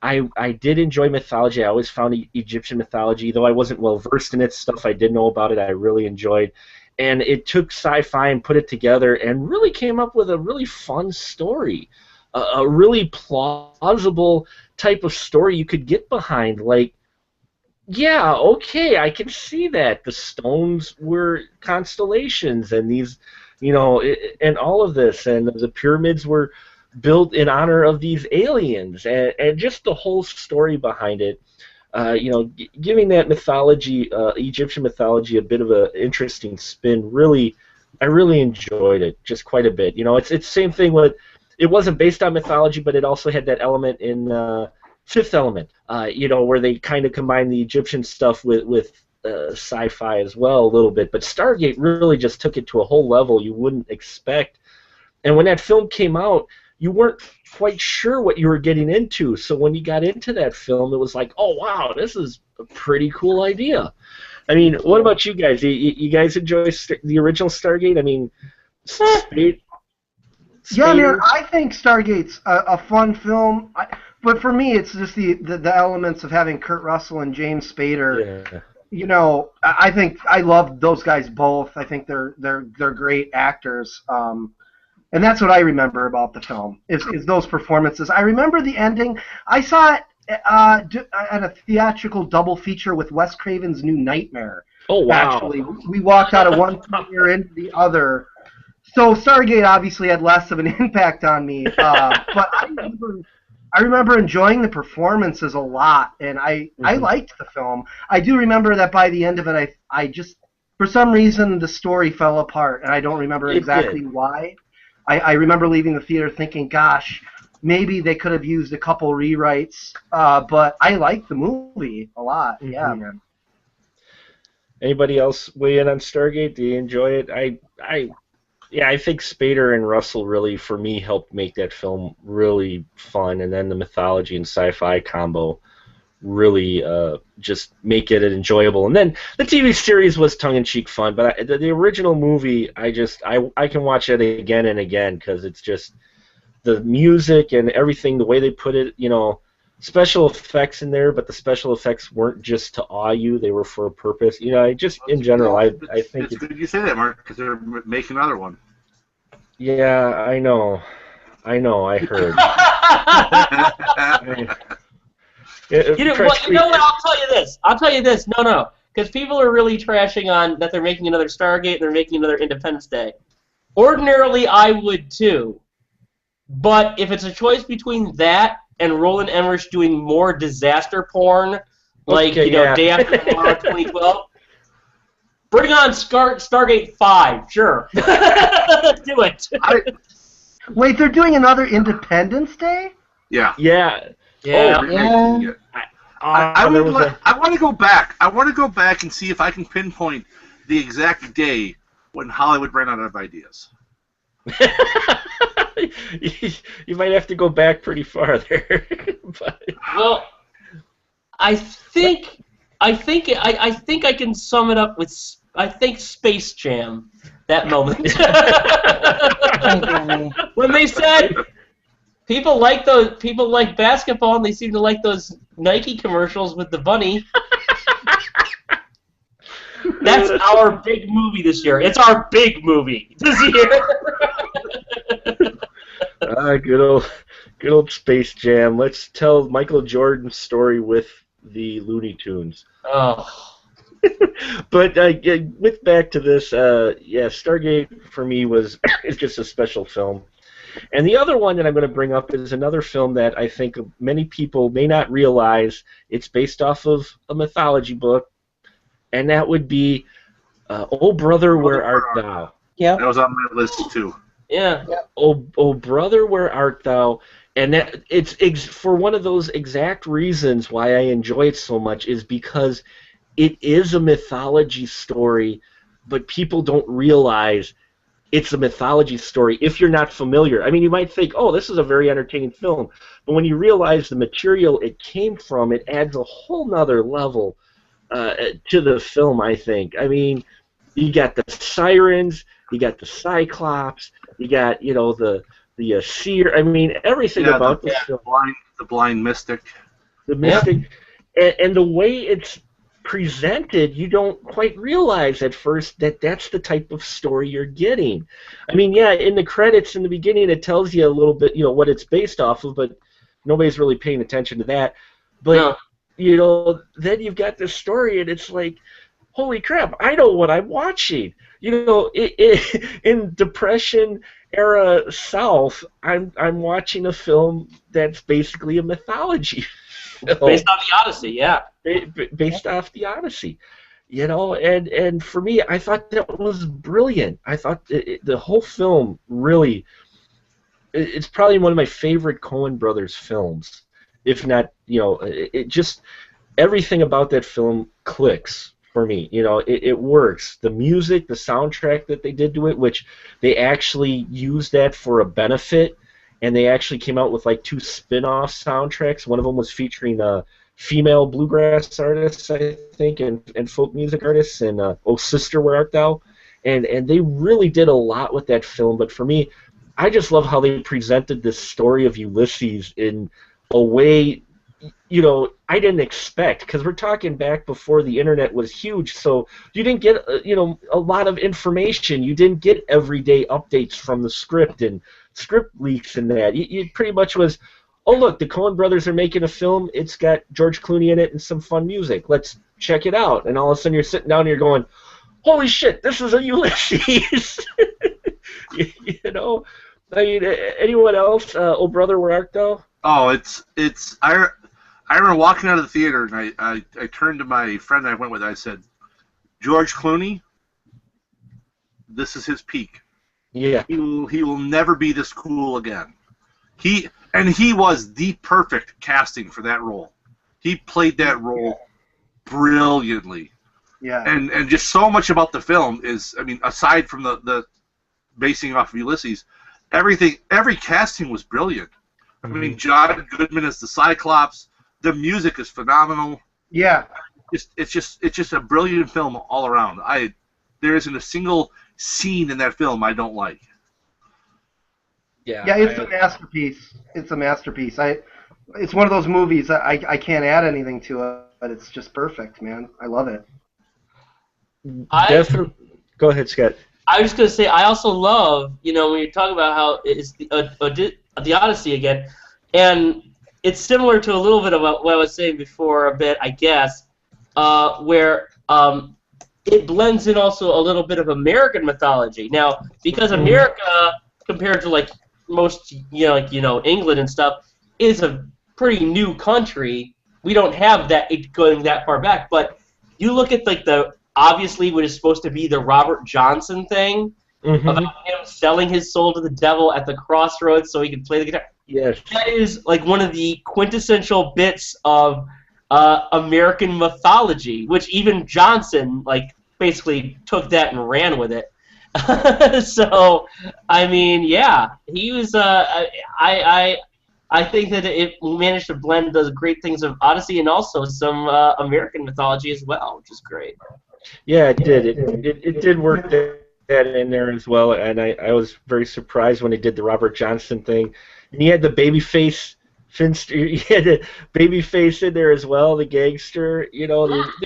B: I did enjoy mythology. I always found Egyptian mythology, though I wasn't well versed in it, stuff I did know about it, I really enjoyed. And it took sci-fi and put it together and really came up with a really fun story. A really plausible type of story you could get behind. Like, yeah, okay, I can see that. The stones were constellations, and these, and all of this, and the pyramids were built in honor of these aliens, and just the whole story behind it. Giving that mythology, Egyptian mythology, a bit of an interesting spin. I really enjoyed it, just quite a bit. It's the same thing with. It wasn't based on mythology, but it also had that element in Fifth Element, where they kind of combined the Egyptian stuff with sci-fi as well a little bit. But Stargate really just took it to a whole level you wouldn't expect. And when that film came out, you weren't quite sure what you were getting into. So when you got into that film, it was like, oh, wow, this is a pretty cool idea. I mean, what about you guys? You guys enjoy the original Stargate? I mean,
C: Yeah, man, I think Stargate's a fun film, but for me, it's just the elements of having Kurt Russell and James Spader.
B: Yeah.
C: You know, I think I love those guys both. I think they're great actors, and that's what I remember about the film is those performances. I remember the ending. I saw it at a theatrical double feature with Wes Craven's New Nightmare.
B: Oh wow!
C: Actually, we walked out of one theater into the other. So Stargate obviously had less of an impact on me, but I remember enjoying the performances a lot, and I liked the film. I do remember that by the end of it, I just, for some reason, the story fell apart, and I don't remember exactly why. I remember leaving the theater thinking, gosh, maybe they could have used a couple rewrites, but I liked the movie a lot. Mm-hmm. Yeah, man.
B: Anybody else weigh in on Stargate? Do you enjoy it? I think Spader and Russell really, for me, helped make that film really fun, and then the mythology and sci-fi combo really just make it enjoyable. And then the TV series was tongue-in-cheek fun, but the original movie, I can watch it again and again because it's just the music and everything, the way they put it, you know, special effects in there, but the special effects weren't just to awe you; they were for a purpose. You know, in general, I think
D: it's good you say that, Mark, because they're making another one.
B: Yeah, I know, I heard.
A: You know what? I'll tell you this. No, because people are really trashing on that they're making another Stargate and they're making another Independence Day. Ordinarily, I would too, but if it's a choice between that and Roland Emmerich doing more disaster porn, like Day After Tomorrow 2012. Bring on Stargate 5, sure. Do it.
C: Wait, they're doing another Independence Day?
D: Yeah.
B: Yeah.
D: I want to go back. I want to go back and see if I can pinpoint the exact day when Hollywood ran out of ideas.
B: You might have to go back pretty far there.
A: Well, I think I can sum it up with Space Jam. That moment when they said people like basketball and they seem to like those Nike commercials with the bunny. That's our big movie this year. It's our big movie this year.
B: Good old Space Jam. Let's tell Michael Jordan's story with the Looney Tunes.
A: Oh.
B: But with back to this, Stargate for me is just a special film. And the other one that I'm going to bring up is another film that I think many people may not realize it's based off of a mythology book, and that would be Oh Brother, Where Art Thou?
E: Yeah,
D: that was on my list too.
A: Yeah.
B: Oh Brother, Where Art Thou? And that it's for one of those exact reasons why I enjoy it so much is because it is a mythology story, but people don't realize it's a mythology story if you're not familiar. I mean, you might think, oh, this is a very entertaining film, but when you realize the material it came from, it adds a whole nother level to the film, I think. I mean, you got the sirens, you got the Cyclops, you got, the seer. I mean, everything about this film.
D: The blind mystic.
B: The mystic. And the way it's presented, you don't quite realize at first that that's the type of story you're getting. I mean, in the credits in the beginning it tells you a little bit, what it's based off of, but nobody's really paying attention to that. But, then you've got this story and it's like, holy crap, I know what I'm watching. In Depression era South, I'm watching a film that's basically a mythology film.
A: Based on the Odyssey, yeah.
B: Based off the Odyssey, and for me, I thought that was brilliant. I thought the whole film really, it's probably one of my favorite Coen Brothers films, if not, it just, everything about that film clicks for me. It works. The music, the soundtrack that they did to it, which they actually used that for a benefit, and they actually came out with like 2 spin-off soundtracks. One of them was featuring female bluegrass artists, I think, and folk music artists, and Oh Sister, Where Art Thou? And they really did a lot with that film, but for me, I just love how they presented this story of Ulysses in a way, I didn't expect, because we're talking back before the internet was huge, so you didn't get, a lot of information. You didn't get everyday updates from the script and script leaks and that. You pretty much was, oh, look, the Coen brothers are making a film. It's got George Clooney in it and some fun music. Let's check it out. And all of a sudden you're sitting down and you're going, holy shit, this is a Ulysses. I mean, anyone else? Oh, brother, where art thou?
D: Oh, I remember walking out of the theater, and I turned to my friend I went with. I said, George Clooney, this is his peak.
B: Yeah.
D: He will never be this cool again. He was the perfect casting for that role. He played that role brilliantly.
C: Yeah.
D: And just so much about the film is, I mean, aside from the basing off of Ulysses, every casting was brilliant. I mean, John Goodman as the Cyclops. The music is phenomenal.
C: Yeah.
D: It's just a brilliant film all around. There isn't a single scene in that film I don't like.
C: Yeah, it's a masterpiece. It's a masterpiece. It's one of those movies that I can't add anything to it, but it's just perfect, man. I love it.
B: Definitely. Go ahead, Scott.
A: I was just going to say, I also love, when you talk about how it's the Odyssey again, and it's similar to a little bit of what I was saying before a bit, I guess, where it blends in also a little bit of American mythology. Now, because America, compared to like most, England and stuff, is a pretty new country. We don't have that going that far back. But you look at like obviously what is supposed to be the Robert Johnson thing about him selling his soul to the devil at the crossroads so he could play the guitar.
B: Yes.
A: That is like one of the quintessential bits of American mythology, which even Johnson basically took that and ran with it. So, I mean, yeah, he was. I think that it managed to blend those great things of Odyssey and also some American mythology as well, which is great.
B: Yeah, it did. It did work that in there as well, and I was very surprised when he did the Robert Johnson thing. And he had the babyface Finster. He had the babyface in there as well, the gangster. They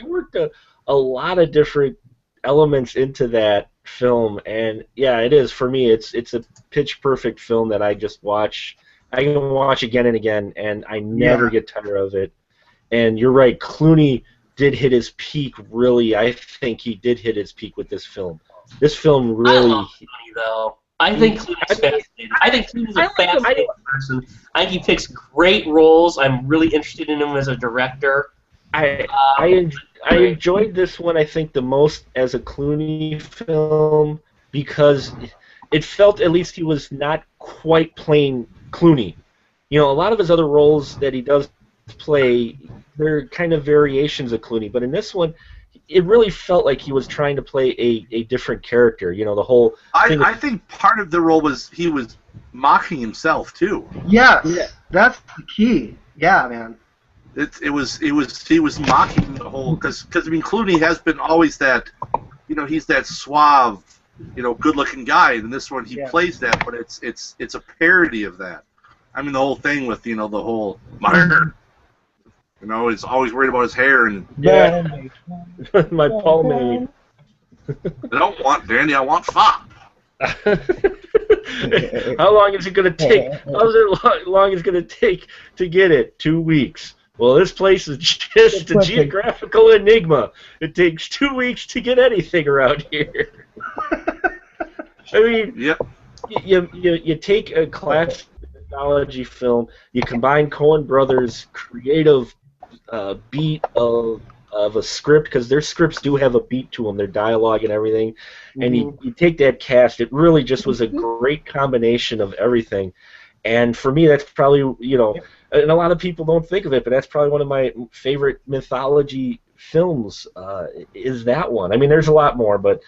B: worked a lot of different elements into that film, and yeah, it is for me. It's a pitch perfect film that I just watch. I can watch again and again, and I never get tired of it. And you're right, Clooney did hit his peak. Really, I think he did hit his peak with this film. This film really.
A: I love Clooney, though. I think Clooney's fascinating. I think Clooney's a fascinating person. I think he picks great roles. I'm really interested in him as a director.
B: I enjoyed this one, I think, the most as a Clooney film because it felt at least he was not quite playing Clooney. A lot of his other roles that he does play, they're kind of variations of Clooney, but in this one, it really felt like he was trying to play a different character. The whole thing.
D: I think part of the role was he was mocking himself too.
C: Yes, that's the key. Yeah, man.
D: He was mocking the whole because I mean Clooney has been always that, he's that suave, good-looking guy, and in this one he plays that, but it's a parody of that. I mean the whole thing with the whole he's always worried about his hair and
B: my pomade.
D: I don't want Danny, I want fop.
B: How long is it going to take? How long is it going to take to get it? 2 weeks. Well, this place is just a geographical enigma. It takes 2 weeks to get anything around here. I mean, you take a classic mythology film, you combine Coen Brothers' creative beat of a script, because their scripts do have a beat to them, their dialogue and everything, and you take that cast, it really just was a great combination of everything. And for me, that's probably, and a lot of people don't think of it, but that's probably one of my favorite mythology films, is that one. I mean, there's a lot more, but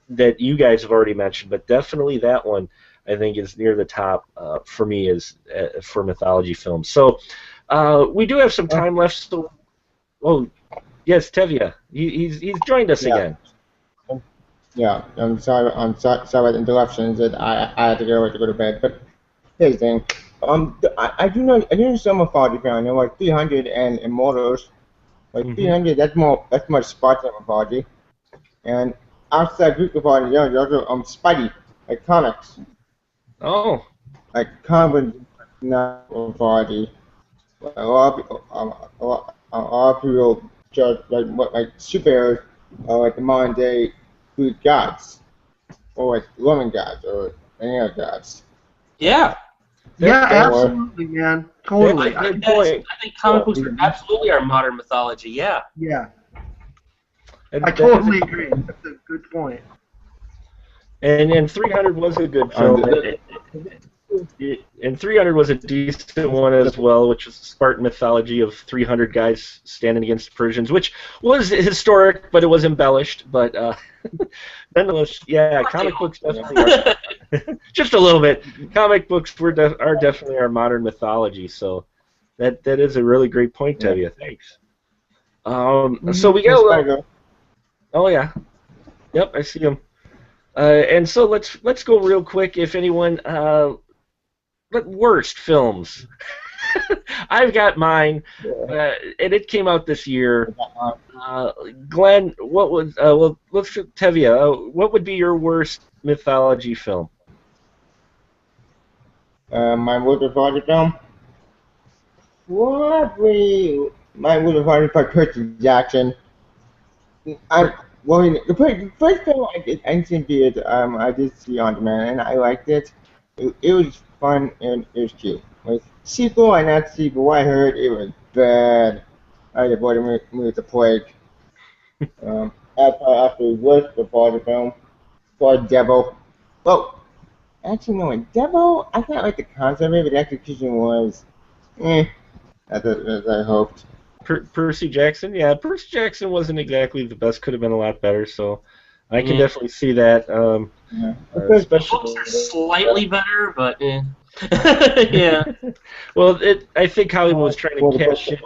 B: that you guys have already mentioned, but definitely that one, I think, is near the top for me is for mythology films. So we do have some time left. So, yes, Tevye, he's joined us again.
F: Yeah, sorry about the interruptions. That I had to go to bed. But here's the thing. I do know some mythology fan. I know like 300 and Immortals. Like 300, that's much Spartan mythology. And outside Greek mythology, there's also Spidey, like comics.
B: Oh.
F: Like comic mythology. A lot of people judge like superheroes are like the modern day Greek gods, or like Roman gods, or any other gods.
A: Yeah.
C: Yeah, absolutely, man. Totally.
A: I think comic books are absolutely our modern mythology. Yeah.
C: Yeah. I totally agree. That's a good point.
B: And 300 was a good film. And 300 was a decent one as well, which was the Spartan mythology of 300 guys standing against Persians, which was historic, but it was embellished. But nonetheless, yeah, comic books definitely are. Just a little bit. Comic books are definitely our modern mythology, so that is a really great point, Tevye. Thanks. So we got a little... Oh, yeah. Yep, I see him. And so let's go real quick. If anyone... worst films. I've got mine, and it came out this year. Glenn, what was? Well, let's Tevye. What would be your worst mythology film?
F: My worst mythology film. Probably my worst mythology by Percy Jackson. The first film I did see on demand, and I liked it. It was fun and it was cute. Like sequel, I not see, but what I heard it was bad. I had avoided me with the plague. After worst mythology film, for Devil. Well, actually no, Devil. I kind of like the concept of it, but the execution was, as I hoped.
B: Percy Jackson, yeah, Percy Jackson wasn't exactly the best. Could have been a lot better. So I can definitely see that.
A: The books are slightly better, but yeah.
B: Well, I think Hollywood was trying to cash in.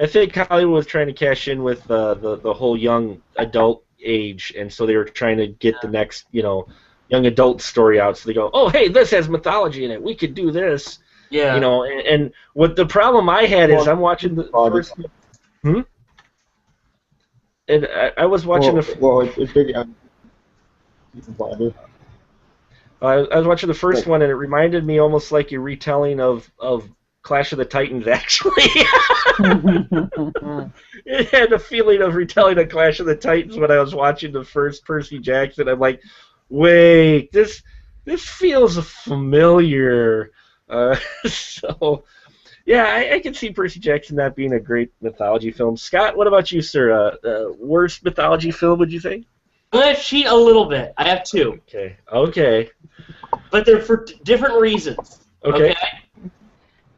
B: I think Hollywood was trying to cash in with the whole young adult age, and so they were trying to get the next, young adult story out. So they go, oh, hey, this has mythology in it. We could do this. Yeah. And what the problem I had is I'm watching the first. And I was watching I was watching the first one, and it reminded me almost like a retelling of Clash of the Titans, actually. It had a feeling of retelling of Clash of the Titans when I was watching the first Percy Jackson. I'm like, wait, this feels familiar. So, yeah, I can see Percy Jackson not being a great mythology film. Scott, what about you, sir? Worst mythology film, would you think?
A: I'm going to cheat a little bit. I have two.
B: Okay.
A: But they're for different reasons. Okay?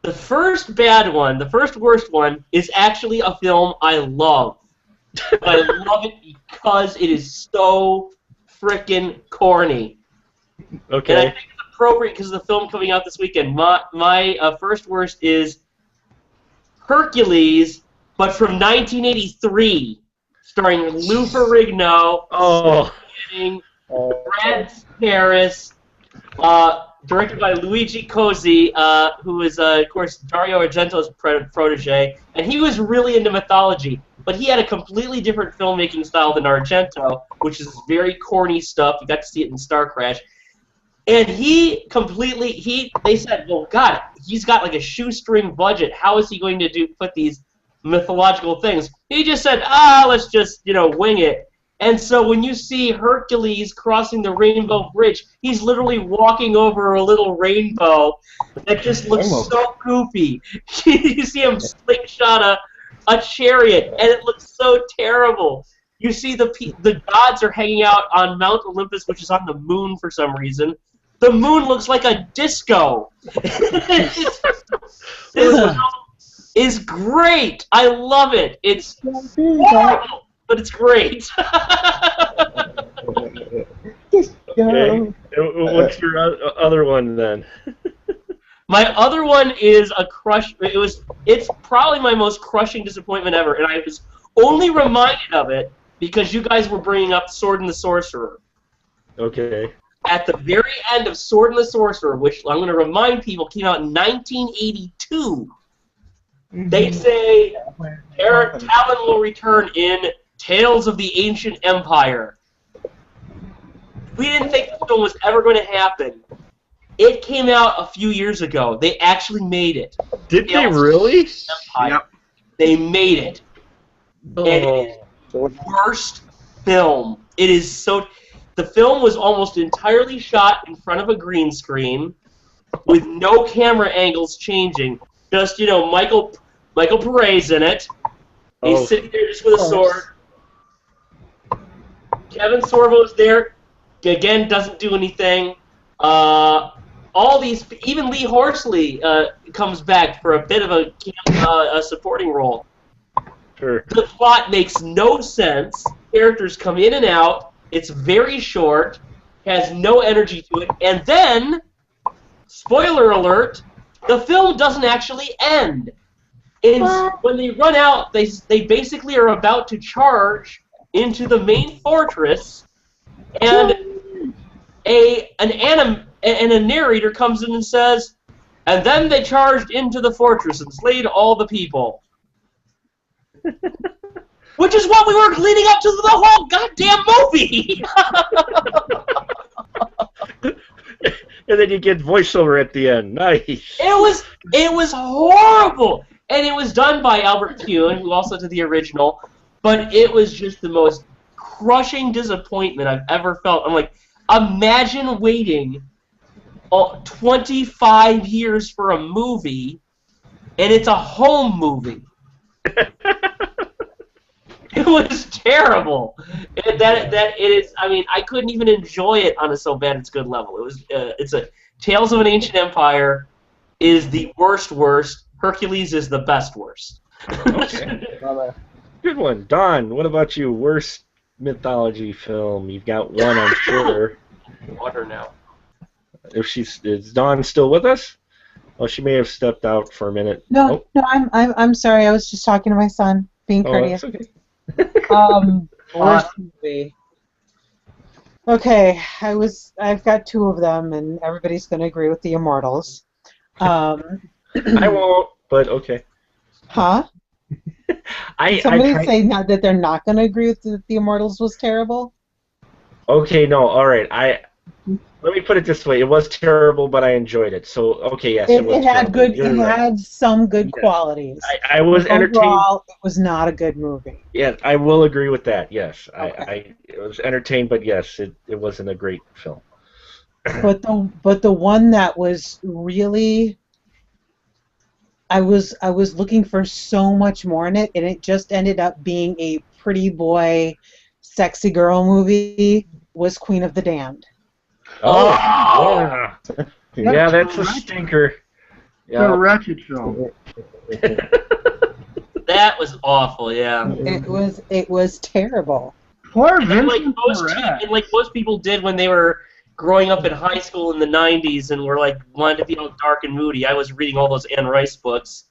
A: The first bad one, the first worst one, is actually a film I love. I love it because it is so frickin' corny.
B: Okay.
A: And I think it's appropriate because of the film coming out this weekend. My first worst is Hercules, but from 1983, starring Lou Ferrigno, Brad Harris, directed by Luigi Cozzi, who is, of course, Dario Argento's protege, and he was really into mythology, but he had a completely different filmmaking style than Argento, which is very corny stuff. You got to see it in Star Crash. And they said, well, God, he's got like a shoestring budget. How is he going to put these mythological things? He just said, let's just, wing it. And so when you see Hercules crossing the Rainbow Bridge, he's literally walking over a little rainbow that just looks so goofy. You see him slingshot a chariot, and it looks so terrible. You see the gods are hanging out on Mount Olympus, which is on the moon for some reason. The moon looks like a disco. This film is great. I love it. It's horrible, but it's great.
B: Okay. What's your other one then?
A: My other one is a crush. It's probably my most crushing disappointment ever, and I was only reminded of it because you guys were bringing up Sword and the Sorcerer.
B: Okay.
A: At the very end of Sword and the Sorcerer, which I'm going to remind people came out in 1982, they say Talon will return in Tales of the Ancient Empire. We didn't think the film was ever going to happen. It came out a few years ago. They actually made it.
B: Did they really?
D: Yep.
A: They made it. And it is the worst film. It is so... The film was almost entirely shot in front of a green screen with no camera angles changing. Just, Michael Paré in it. He's sitting there just with a sword. Kevin Sorbo's there. Again, doesn't do anything. All these, even Lee Horsley comes back for a bit of a supporting role.
B: Sure.
A: The plot makes no sense. Characters come in and out. It's very short, has no energy to it, and then, spoiler alert, the film doesn't actually end. When they run out, they basically are about to charge into the main fortress, and a narrator comes in and says, and then they charged into the fortress and slayed all the people. Which is what we were leading up to the whole goddamn movie!
B: And then you get voiceover at the end. Nice.
A: It was horrible! And it was done by Albert Kuhn, who also did the original, but it was just the most crushing disappointment I've ever felt. I'm like, imagine waiting 25 years for a movie, and it's a home movie. It was terrible. It is. I mean, I couldn't even enjoy it on a so bad it's good level. It was. It's a Tales of an Ancient Empire is the worst. Hercules is the best worst.
B: Okay. Good one, Don. What about you? Worst mythology film? You've got one, I'm sure.
A: Water now.
B: Is Dawn still with us? Oh, she may have stepped out for a minute.
E: No, I'm sorry. I was just talking to my son, being courteous.
B: That's okay.
E: Worst movie. Okay, I've got two of them, and everybody's going to agree with the Immortals.
B: I won't, but okay.
E: Huh? Somebody say not that they're not going to agree with the Immortals was terrible?
B: Okay, no, all right. Let me put it this way: it was terrible, but I enjoyed it. So, okay, yes, it was.
E: It had
B: terrible.
E: good. Had some good qualities.
B: I was entertained.
E: Overall, it was not a good movie.
B: Yeah, I will agree with that. Yes, okay. I was entertained, but yes, it wasn't a great film.
E: But the one that was really, I was looking for so much more in it, and it just ended up being a pretty boy, sexy girl movie. Was Queen of the Damned.
B: Oh, yeah. Yeah, that's a stinker.
C: Yeah. A wretched film.
A: That was awful, yeah.
E: It was terrible.
C: Poor
A: and
C: Vincent.
A: like most people did when they were growing up in high school in the 90s and were like wanted to be all dark and moody. I was reading all those Anne Rice books.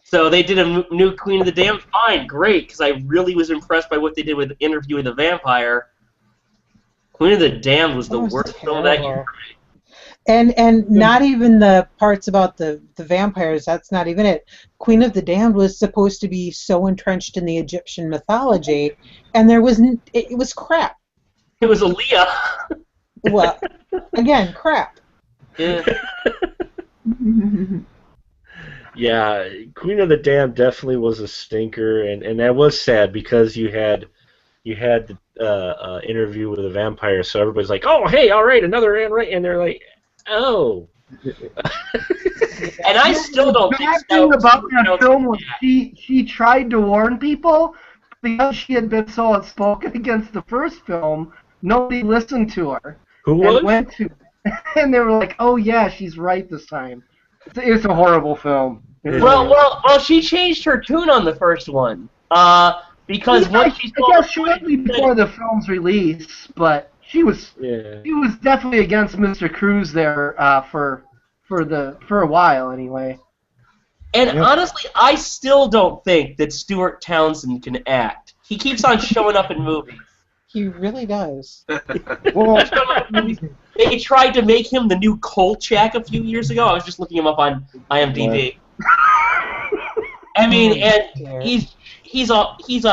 A: So they did a new Queen of the Damned. Fine, great, because I really was impressed by what they did with Interview with the Vampire. Queen of the Damned was the worst film that year.
E: And not even the parts about the vampires, that's not even it. Queen of the Damned was supposed to be so entrenched in the Egyptian mythology, and it was crap.
A: It was Aaliyah.
E: Well, again, crap.
A: Yeah.
B: Yeah, Queen of the Damned definitely was a stinker, and that was sad because you had the Interview with a Vampire, so everybody's like, oh, hey, all right, another Anne Rice, and they're like, oh.
A: And I still don't think
C: so. The thing about that film was she tried to warn people because she had been so outspoken against the first film. Nobody listened to her.
B: Who was?
C: And they were like, "Oh yeah, she's right this time." It's a horrible film.
A: Well, she changed her tune on the first one. Because once she saw,
C: I guess shortly before the film's release, but she was definitely against Mr. Cruz there for a while anyway.
A: And honestly, I still don't think that Stuart Townsend can act. He keeps on showing up in movies.
E: He really does.
F: Well,
A: They tried to make him the new Kolchak a few years ago. I was just looking him up on IMDb. I mean, and he's a piece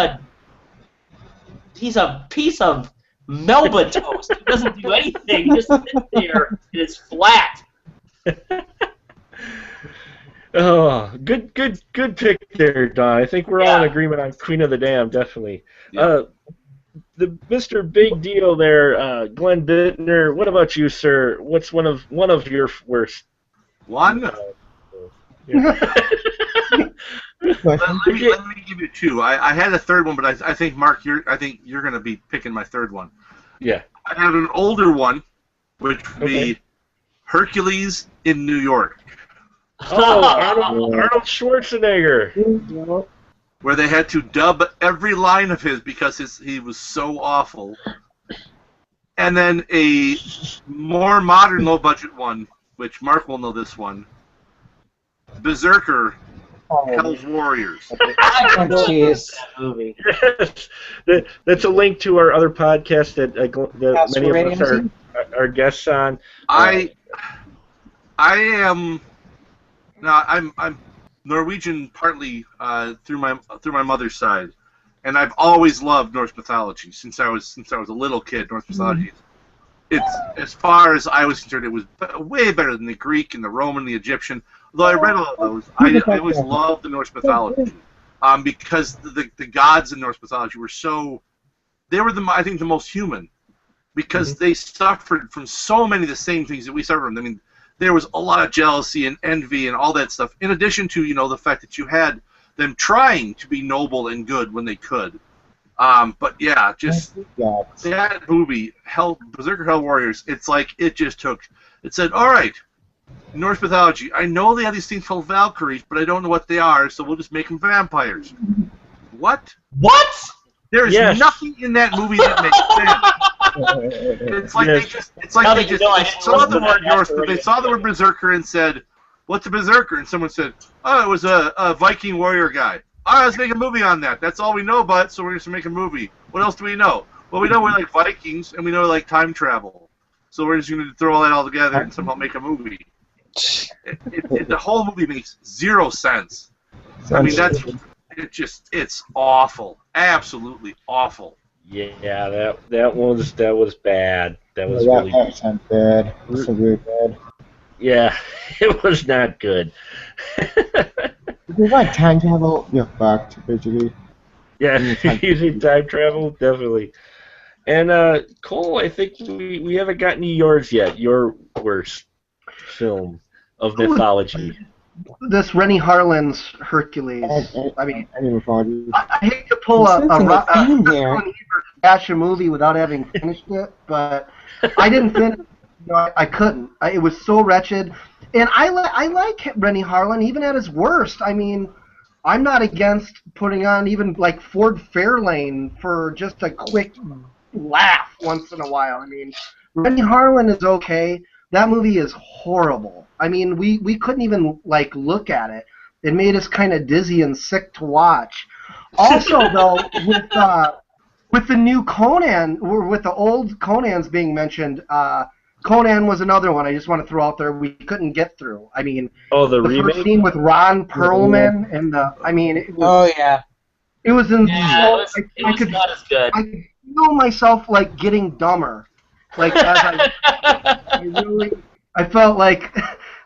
A: of Melba toast. He doesn't do anything. He just sits there and it's flat.
B: Oh, good pick there, Don. I think we're all in agreement on Queen of the Dam, definitely.
D: Yeah.
B: The Mr. Big Deal there, Glenn Bittner. What about you, sir? What's one of your worst?
D: One?
B: Yeah.
D: Let me give you two. I had a third one, but I think Mark, you're going to be picking my third one.
B: Yeah.
D: I have an older one, which would be Hercules in New York.
B: Oh, Arnold Schwarzenegger.
D: Where they had to dub every line of his because he was so awful. And then a more modern, low-budget one, which Mark will know this one, Berserker, Hell's Warriors.
E: Jeez.
B: Yes. That's a link to our other podcast that many of us are guests on. I'm Norwegian partly through my mother's side, and I've always loved Norse mythology since I was a little kid. Norse mythology, it's, as far as I was concerned, it was way better than the Greek and the Roman, and the Egyptian. Although I read all of those, I always loved the Norse mythology because the gods in Norse mythology were I think the most human because they suffered from so many of the same things that we suffer from. I mean, there was a lot of jealousy and envy and all that stuff, in addition to, the fact that you had them trying to be noble and good when they could. But yeah, just that movie, Berserker Hell Warriors, it's like it said, all right, Norse mythology, I know they have these things called Valkyries, but I don't know what they are, so we'll just make them vampires. What?
A: What?
D: There is nothing in that movie that makes sense. It's like they saw the word Norse, but they saw the word Berserker and said, "What's a Berserker?" And someone said, "Oh, it was a Viking warrior guy." All right, let's make a movie on that. That's all we know about it, so we're just gonna make a movie. What else do we know? Well, we know we like Vikings, and we know we like time travel. So we're just gonna throw all that all together and somehow make a movie. The whole movie makes zero sense. I mean, it's awful, absolutely awful.
B: Yeah, that was bad. That was really
F: bad. That's really bad.
B: Yeah, it was not good.
F: If you like time travel, you're fucked, basically.
B: Yeah, using time travel, definitely. And Cole, I think we haven't gotten to yours yet. Your worst film of mythology.
C: This Renny Harland's Hercules. I hate to pull a movie without having finished it, but I didn't finish. I couldn't. It was so wretched. And I like Renny Harland even at his worst. I mean, I'm not against putting on even like Ford Fairlane for just a quick laugh once in a while. I mean, Renny Harland is okay. That movie is horrible. I mean, we couldn't even like look at it. It made us kind of dizzy and sick to watch. Also, though, with the new Conan, or with the old Conans being mentioned, Conan was another one I just want to throw out there we couldn't get through. I mean,
B: the
C: remake? First scene with Ron Perlman and it was, it was insane.
A: Yeah, it was not as good.
C: I feel myself like getting dumber. Like as I felt like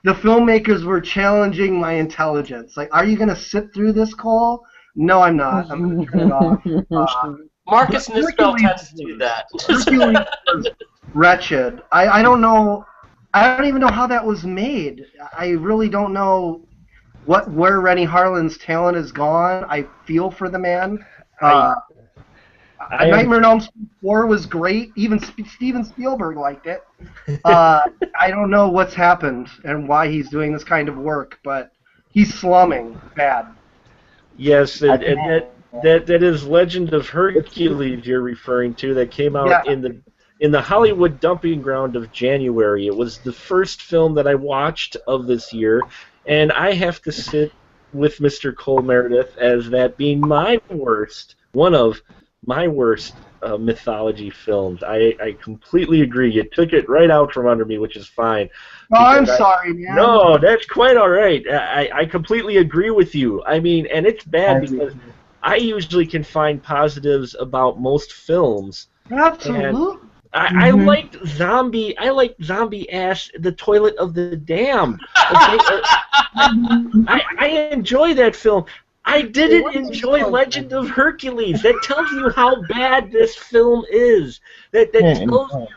C: the filmmakers were challenging my intelligence. Like, are you going to sit through this, Cole? No, I'm not. I'm going to turn it off.
A: Marcus Nispel tends to do that.
C: Hercules was wretched. I don't know. I don't even know how that was made. I really don't know where Renny Harland's talent has gone. I feel for the man. Nightmare on Elm Street 4 was great. Even Steven Spielberg liked it. I don't know what's happened and why he's doing this kind of work, but he's slumming bad.
B: Yes, and that is Legend of Hercules you're referring to that came out in the Hollywood dumping ground of January. It was the first film that I watched of this year, and I have to sit with Mr. Cole Meredith as that being my worst, one of my worst mythology films. I completely agree. You took it right out from under me, which is fine.
C: Oh, I'm sorry, man.
B: No, that's quite all right. I completely agree with you. I mean, and it's bad because I usually can find positives about most films.
C: Absolutely.
B: I liked zombie ass, the toilet of the damned. I enjoy that film. I didn't enjoy Legend of Hercules. That tells you how bad this film is. That tells you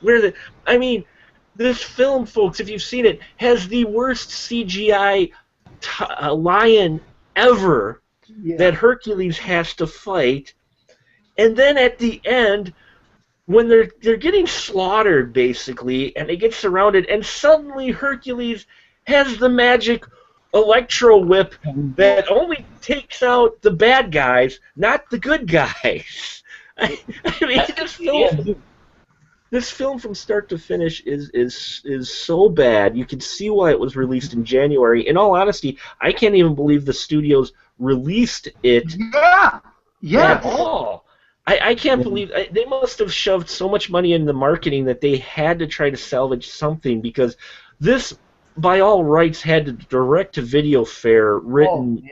B: where the. I mean, this film, folks, if you've seen it, has the worst CGI lion ever that Hercules has to fight, and then at the end, when they're getting slaughtered basically, and they get surrounded, and suddenly Hercules has the magic electro whip that only takes out the bad guys, not the good guys. I mean, this film from start to finish is so bad. You can see why it was released in January. In all honesty, I can't even believe the studios released it at all. I can't believe they must have shoved so much money in the marketing that they had to try to salvage something, because this, by all rights, had a direct-to-video fare written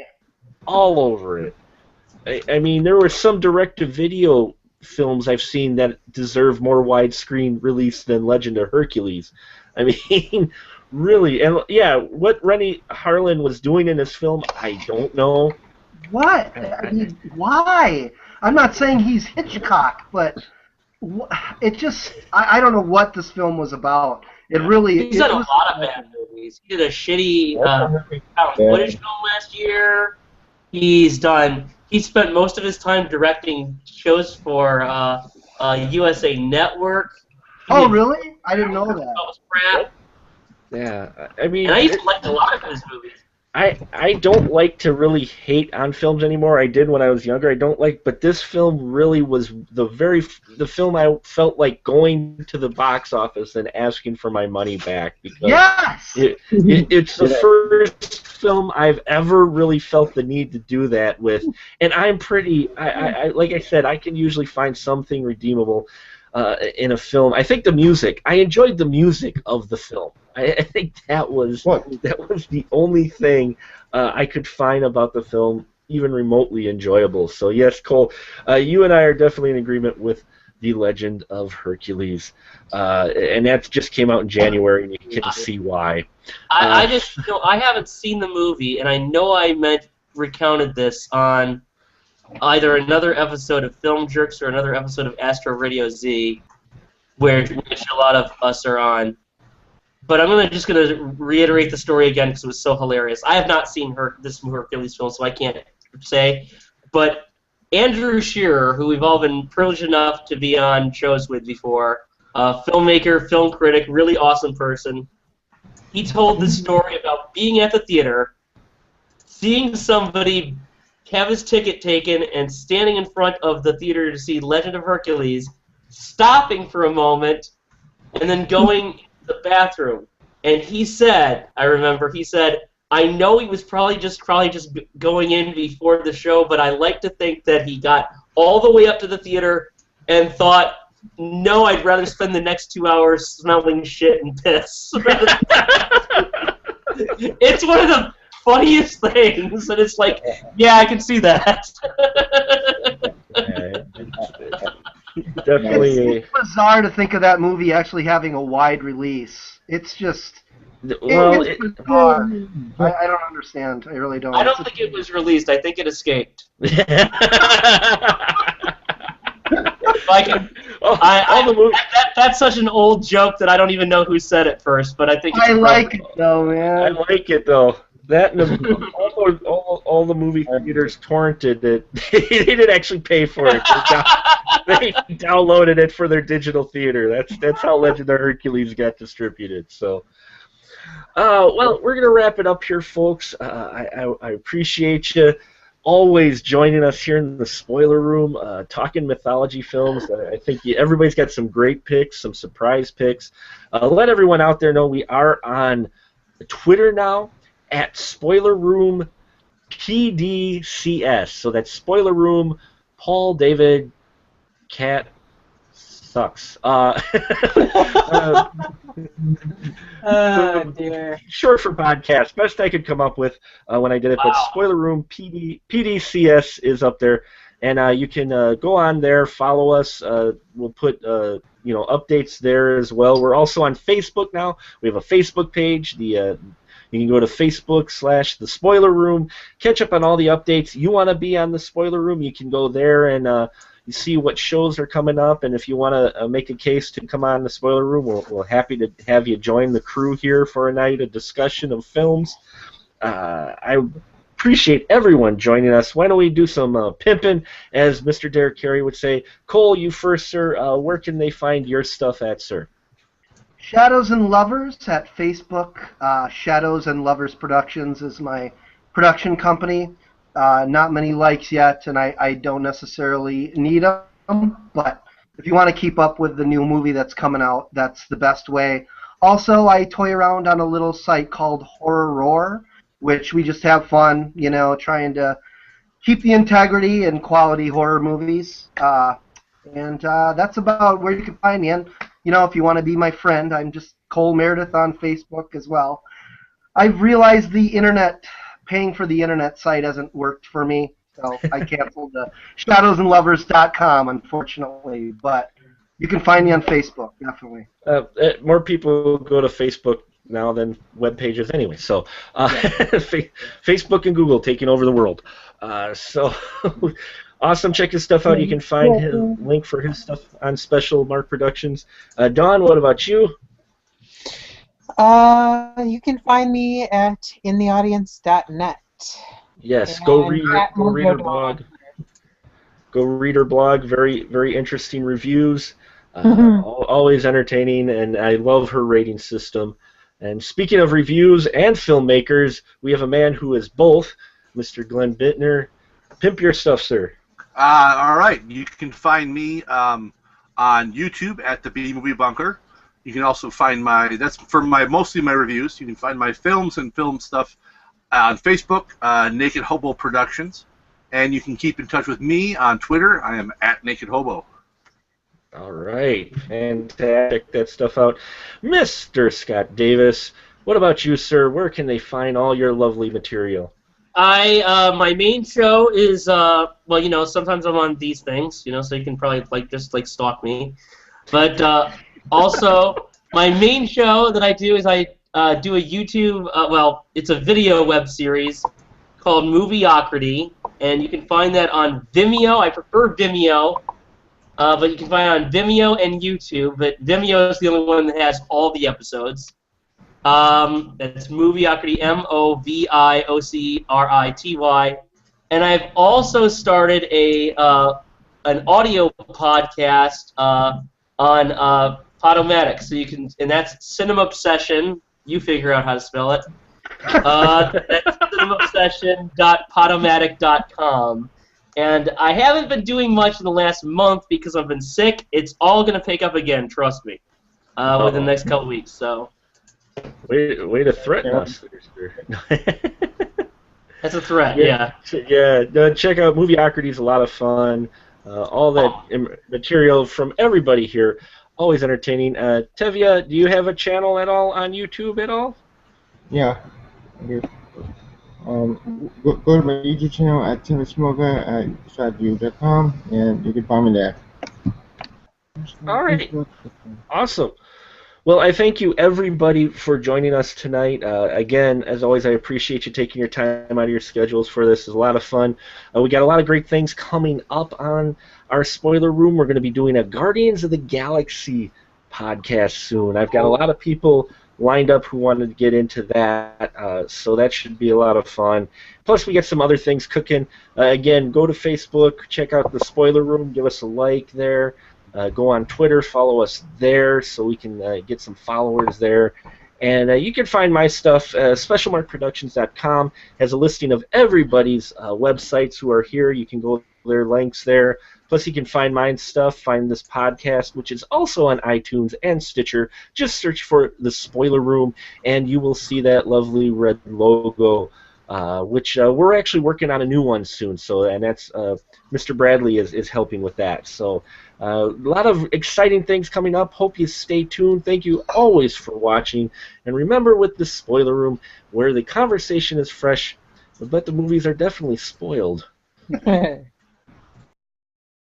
B: all over it. I mean, there were some direct-to-video films I've seen that deserve more widescreen release than Legend of Hercules. I mean, really. And yeah, what Renny Harland was doing in this film, I don't know.
C: What? I mean, why? I'm not saying he's Hitchcock, but it just, I don't know what this film was about. It really.
A: He's done a lot of bad movies. He did a shitty footage film last year. He spent most of his time directing shows for USA Network.
C: Oh, really? I didn't know that.
B: Yeah, I mean,
A: and I used to like a lot of his movies.
B: I don't like to really hate on films anymore. I did when I was younger. I don't like, but this film really was the film I felt like going to the box office and asking for my money back, because it's the first film I've ever really felt the need to do that with. And I'm pretty, I like I said, I can usually find something redeemable in a film. I think I enjoyed the music of the film. I think that was the only thing I could find about the film even remotely enjoyable. So yes, Cole, you and I are definitely in agreement with The Legend of Hercules, and that just came out in January, and you can see why.
A: I just, I haven't seen the movie, and I know I recounted this on either another episode of Film Jerks or another episode of Astro Radio Z, which a lot of us are on. But I'm just gonna reiterate the story again because it was so hilarious. I have not seen this Hercules film, so I can't say. But Andrew Shearer, who we've all been privileged enough to be on shows with before, filmmaker, film critic, really awesome person, he told this story about being at the theater, seeing somebody have his ticket taken, and standing in front of the theater to see Legend of Hercules, stopping for a moment, and then going the bathroom. And he said, I know he was probably just going in before the show, but I like to think that he got all the way up to the theater and thought, no, I'd rather spend the next 2 hours smelling shit and piss. It's one of the funniest things, and it's like, yeah, I can see that.
B: Definitely.
C: It's bizarre to think of that movie actually having a wide release. It's just, it's bizarre. I don't understand. I really don't.
A: I don't think it was released. I think it escaped. That's such an old joke that I don't even know who said it first, but I think it's
C: like it though, man.
B: I like it though. That and all the movie theaters torrented it. They didn't actually pay for it. They downloaded it for their digital theater. That's how Legend of Hercules got distributed. So, well, we're gonna wrap it up here, folks. I appreciate you always joining us here in the spoiler room, talking mythology films. I think everybody's got some great picks, some surprise picks. Let everyone out there know we are on Twitter now at Spoiler Room PDCS. So that's Spoiler Room Paul David Cat sucks.
E: Dear.
B: Short for podcast. Best I could come up with when I did it. But Spoiler Room PDCS is up there, and you can go on there, follow us. We'll put updates there as well. We're also on Facebook now. We have a Facebook page. You can go to Facebook/The Spoiler Room, catch up on all the updates. You want to be on The Spoiler Room, you can go there and you see what shows are coming up. And if you want to make a case to come on The Spoiler Room, we're happy to have you join the crew here for a night of discussion of films. I appreciate everyone joining us. Why don't we do some pimping, as Mr. Derek Carey would say. Cole, you first, sir. Where can they find your stuff at, sir?
C: Shadows and Lovers at Facebook. Shadows and Lovers Productions is my production company. Not many likes yet, and I don't necessarily need them, but if you want to keep up with the new movie that's coming out, that's the best way. Also, I toy around on a little site called Horror Roar, which we just have fun, trying to keep the integrity and quality horror movies. And that's about where you can find me. And, if you want to be my friend, I'm just Cole Meredith on Facebook as well. I've realized paying for the internet site hasn't worked for me, so I canceled the shadowsandlovers.com, unfortunately. But you can find me on Facebook, definitely.
B: More people go to Facebook now than web pages anyway. So Facebook and Google taking over the world. So awesome. Check his stuff out. You can find his link for his stuff on Special Mark Productions. Dawn, what about you?
E: You can find me at intheaudience.net.
B: Yes, go read her blog. Go read her blog. Very, very interesting reviews. Always entertaining, and I love her rating system. And speaking of reviews and filmmakers, we have a man who is both, Mr. Glenn Bittner. Pimp your stuff, sir.
D: All right. You can find me on YouTube at the B Movie Bunker. You can also find that's for mostly my reviews. You can find my films and film stuff on Facebook, Naked Hobo Productions. And you can keep in touch with me on Twitter. I am at Naked Hobo.
B: All right. Fantastic. Check that stuff out. Mr. Scott Davis, what about you, sir? Where can they find all your lovely material?
A: My main show is sometimes I'm on these things, so you can probably just stalk me. But also, my main show that I do is I do a YouTube, it's a video web series called Mythology, and you can find that on Vimeo. I prefer Vimeo, but you can find it on Vimeo and YouTube. But Vimeo is the only one that has all the episodes. That's Mythology, MOVIOCRITY, and I've also started an audio podcast on Podomatic, so you can, and that's Cinema Obsession. You figure out how to spell it. That's cinemaobsession.podomatic.com. And I haven't been doing much in the last month because I've been sick. It's all going to pick up again, trust me, within the next couple weeks. So.
B: Way to threaten us.
A: That's a threat, yeah.
B: Check out Mythology. Is a lot of fun. All that material from everybody here, always entertaining. Tevya, do you have a channel at all on YouTube at all?
F: Yeah. Go to my YouTube channel at TevyaSmoker at stratview.com, and you can find me there.
B: All right. Awesome. Well, I thank you, everybody, for joining us tonight. Again, as always, I appreciate you taking your time out of your schedules for this. It's a lot of fun. We got a lot of great things coming up on our Spoiler Room. We're going to be doing a Guardians of the Galaxy podcast soon. I've got a lot of people lined up who wanted to get into that, so that should be a lot of fun. Plus, we got some other things cooking. Again, go to Facebook, check out the Spoiler Room, give us a like there. Go on Twitter, follow us there so we can get some followers there. And you can find my stuff. SpecialMarkProductions.com has a listing of everybody's websites who are here. You can go to their links there. Plus, you can find my stuff, find this podcast, which is also on iTunes and Stitcher. Just search for The Spoiler Room, and you will see that lovely red logo which we're actually working on a new one soon. So, and that's Mr. Bradley is helping with that. So, a lot of exciting things coming up. Hope you stay tuned. Thank you always for watching. And remember, with the spoiler room, where the conversation is fresh, but the movies are definitely spoiled.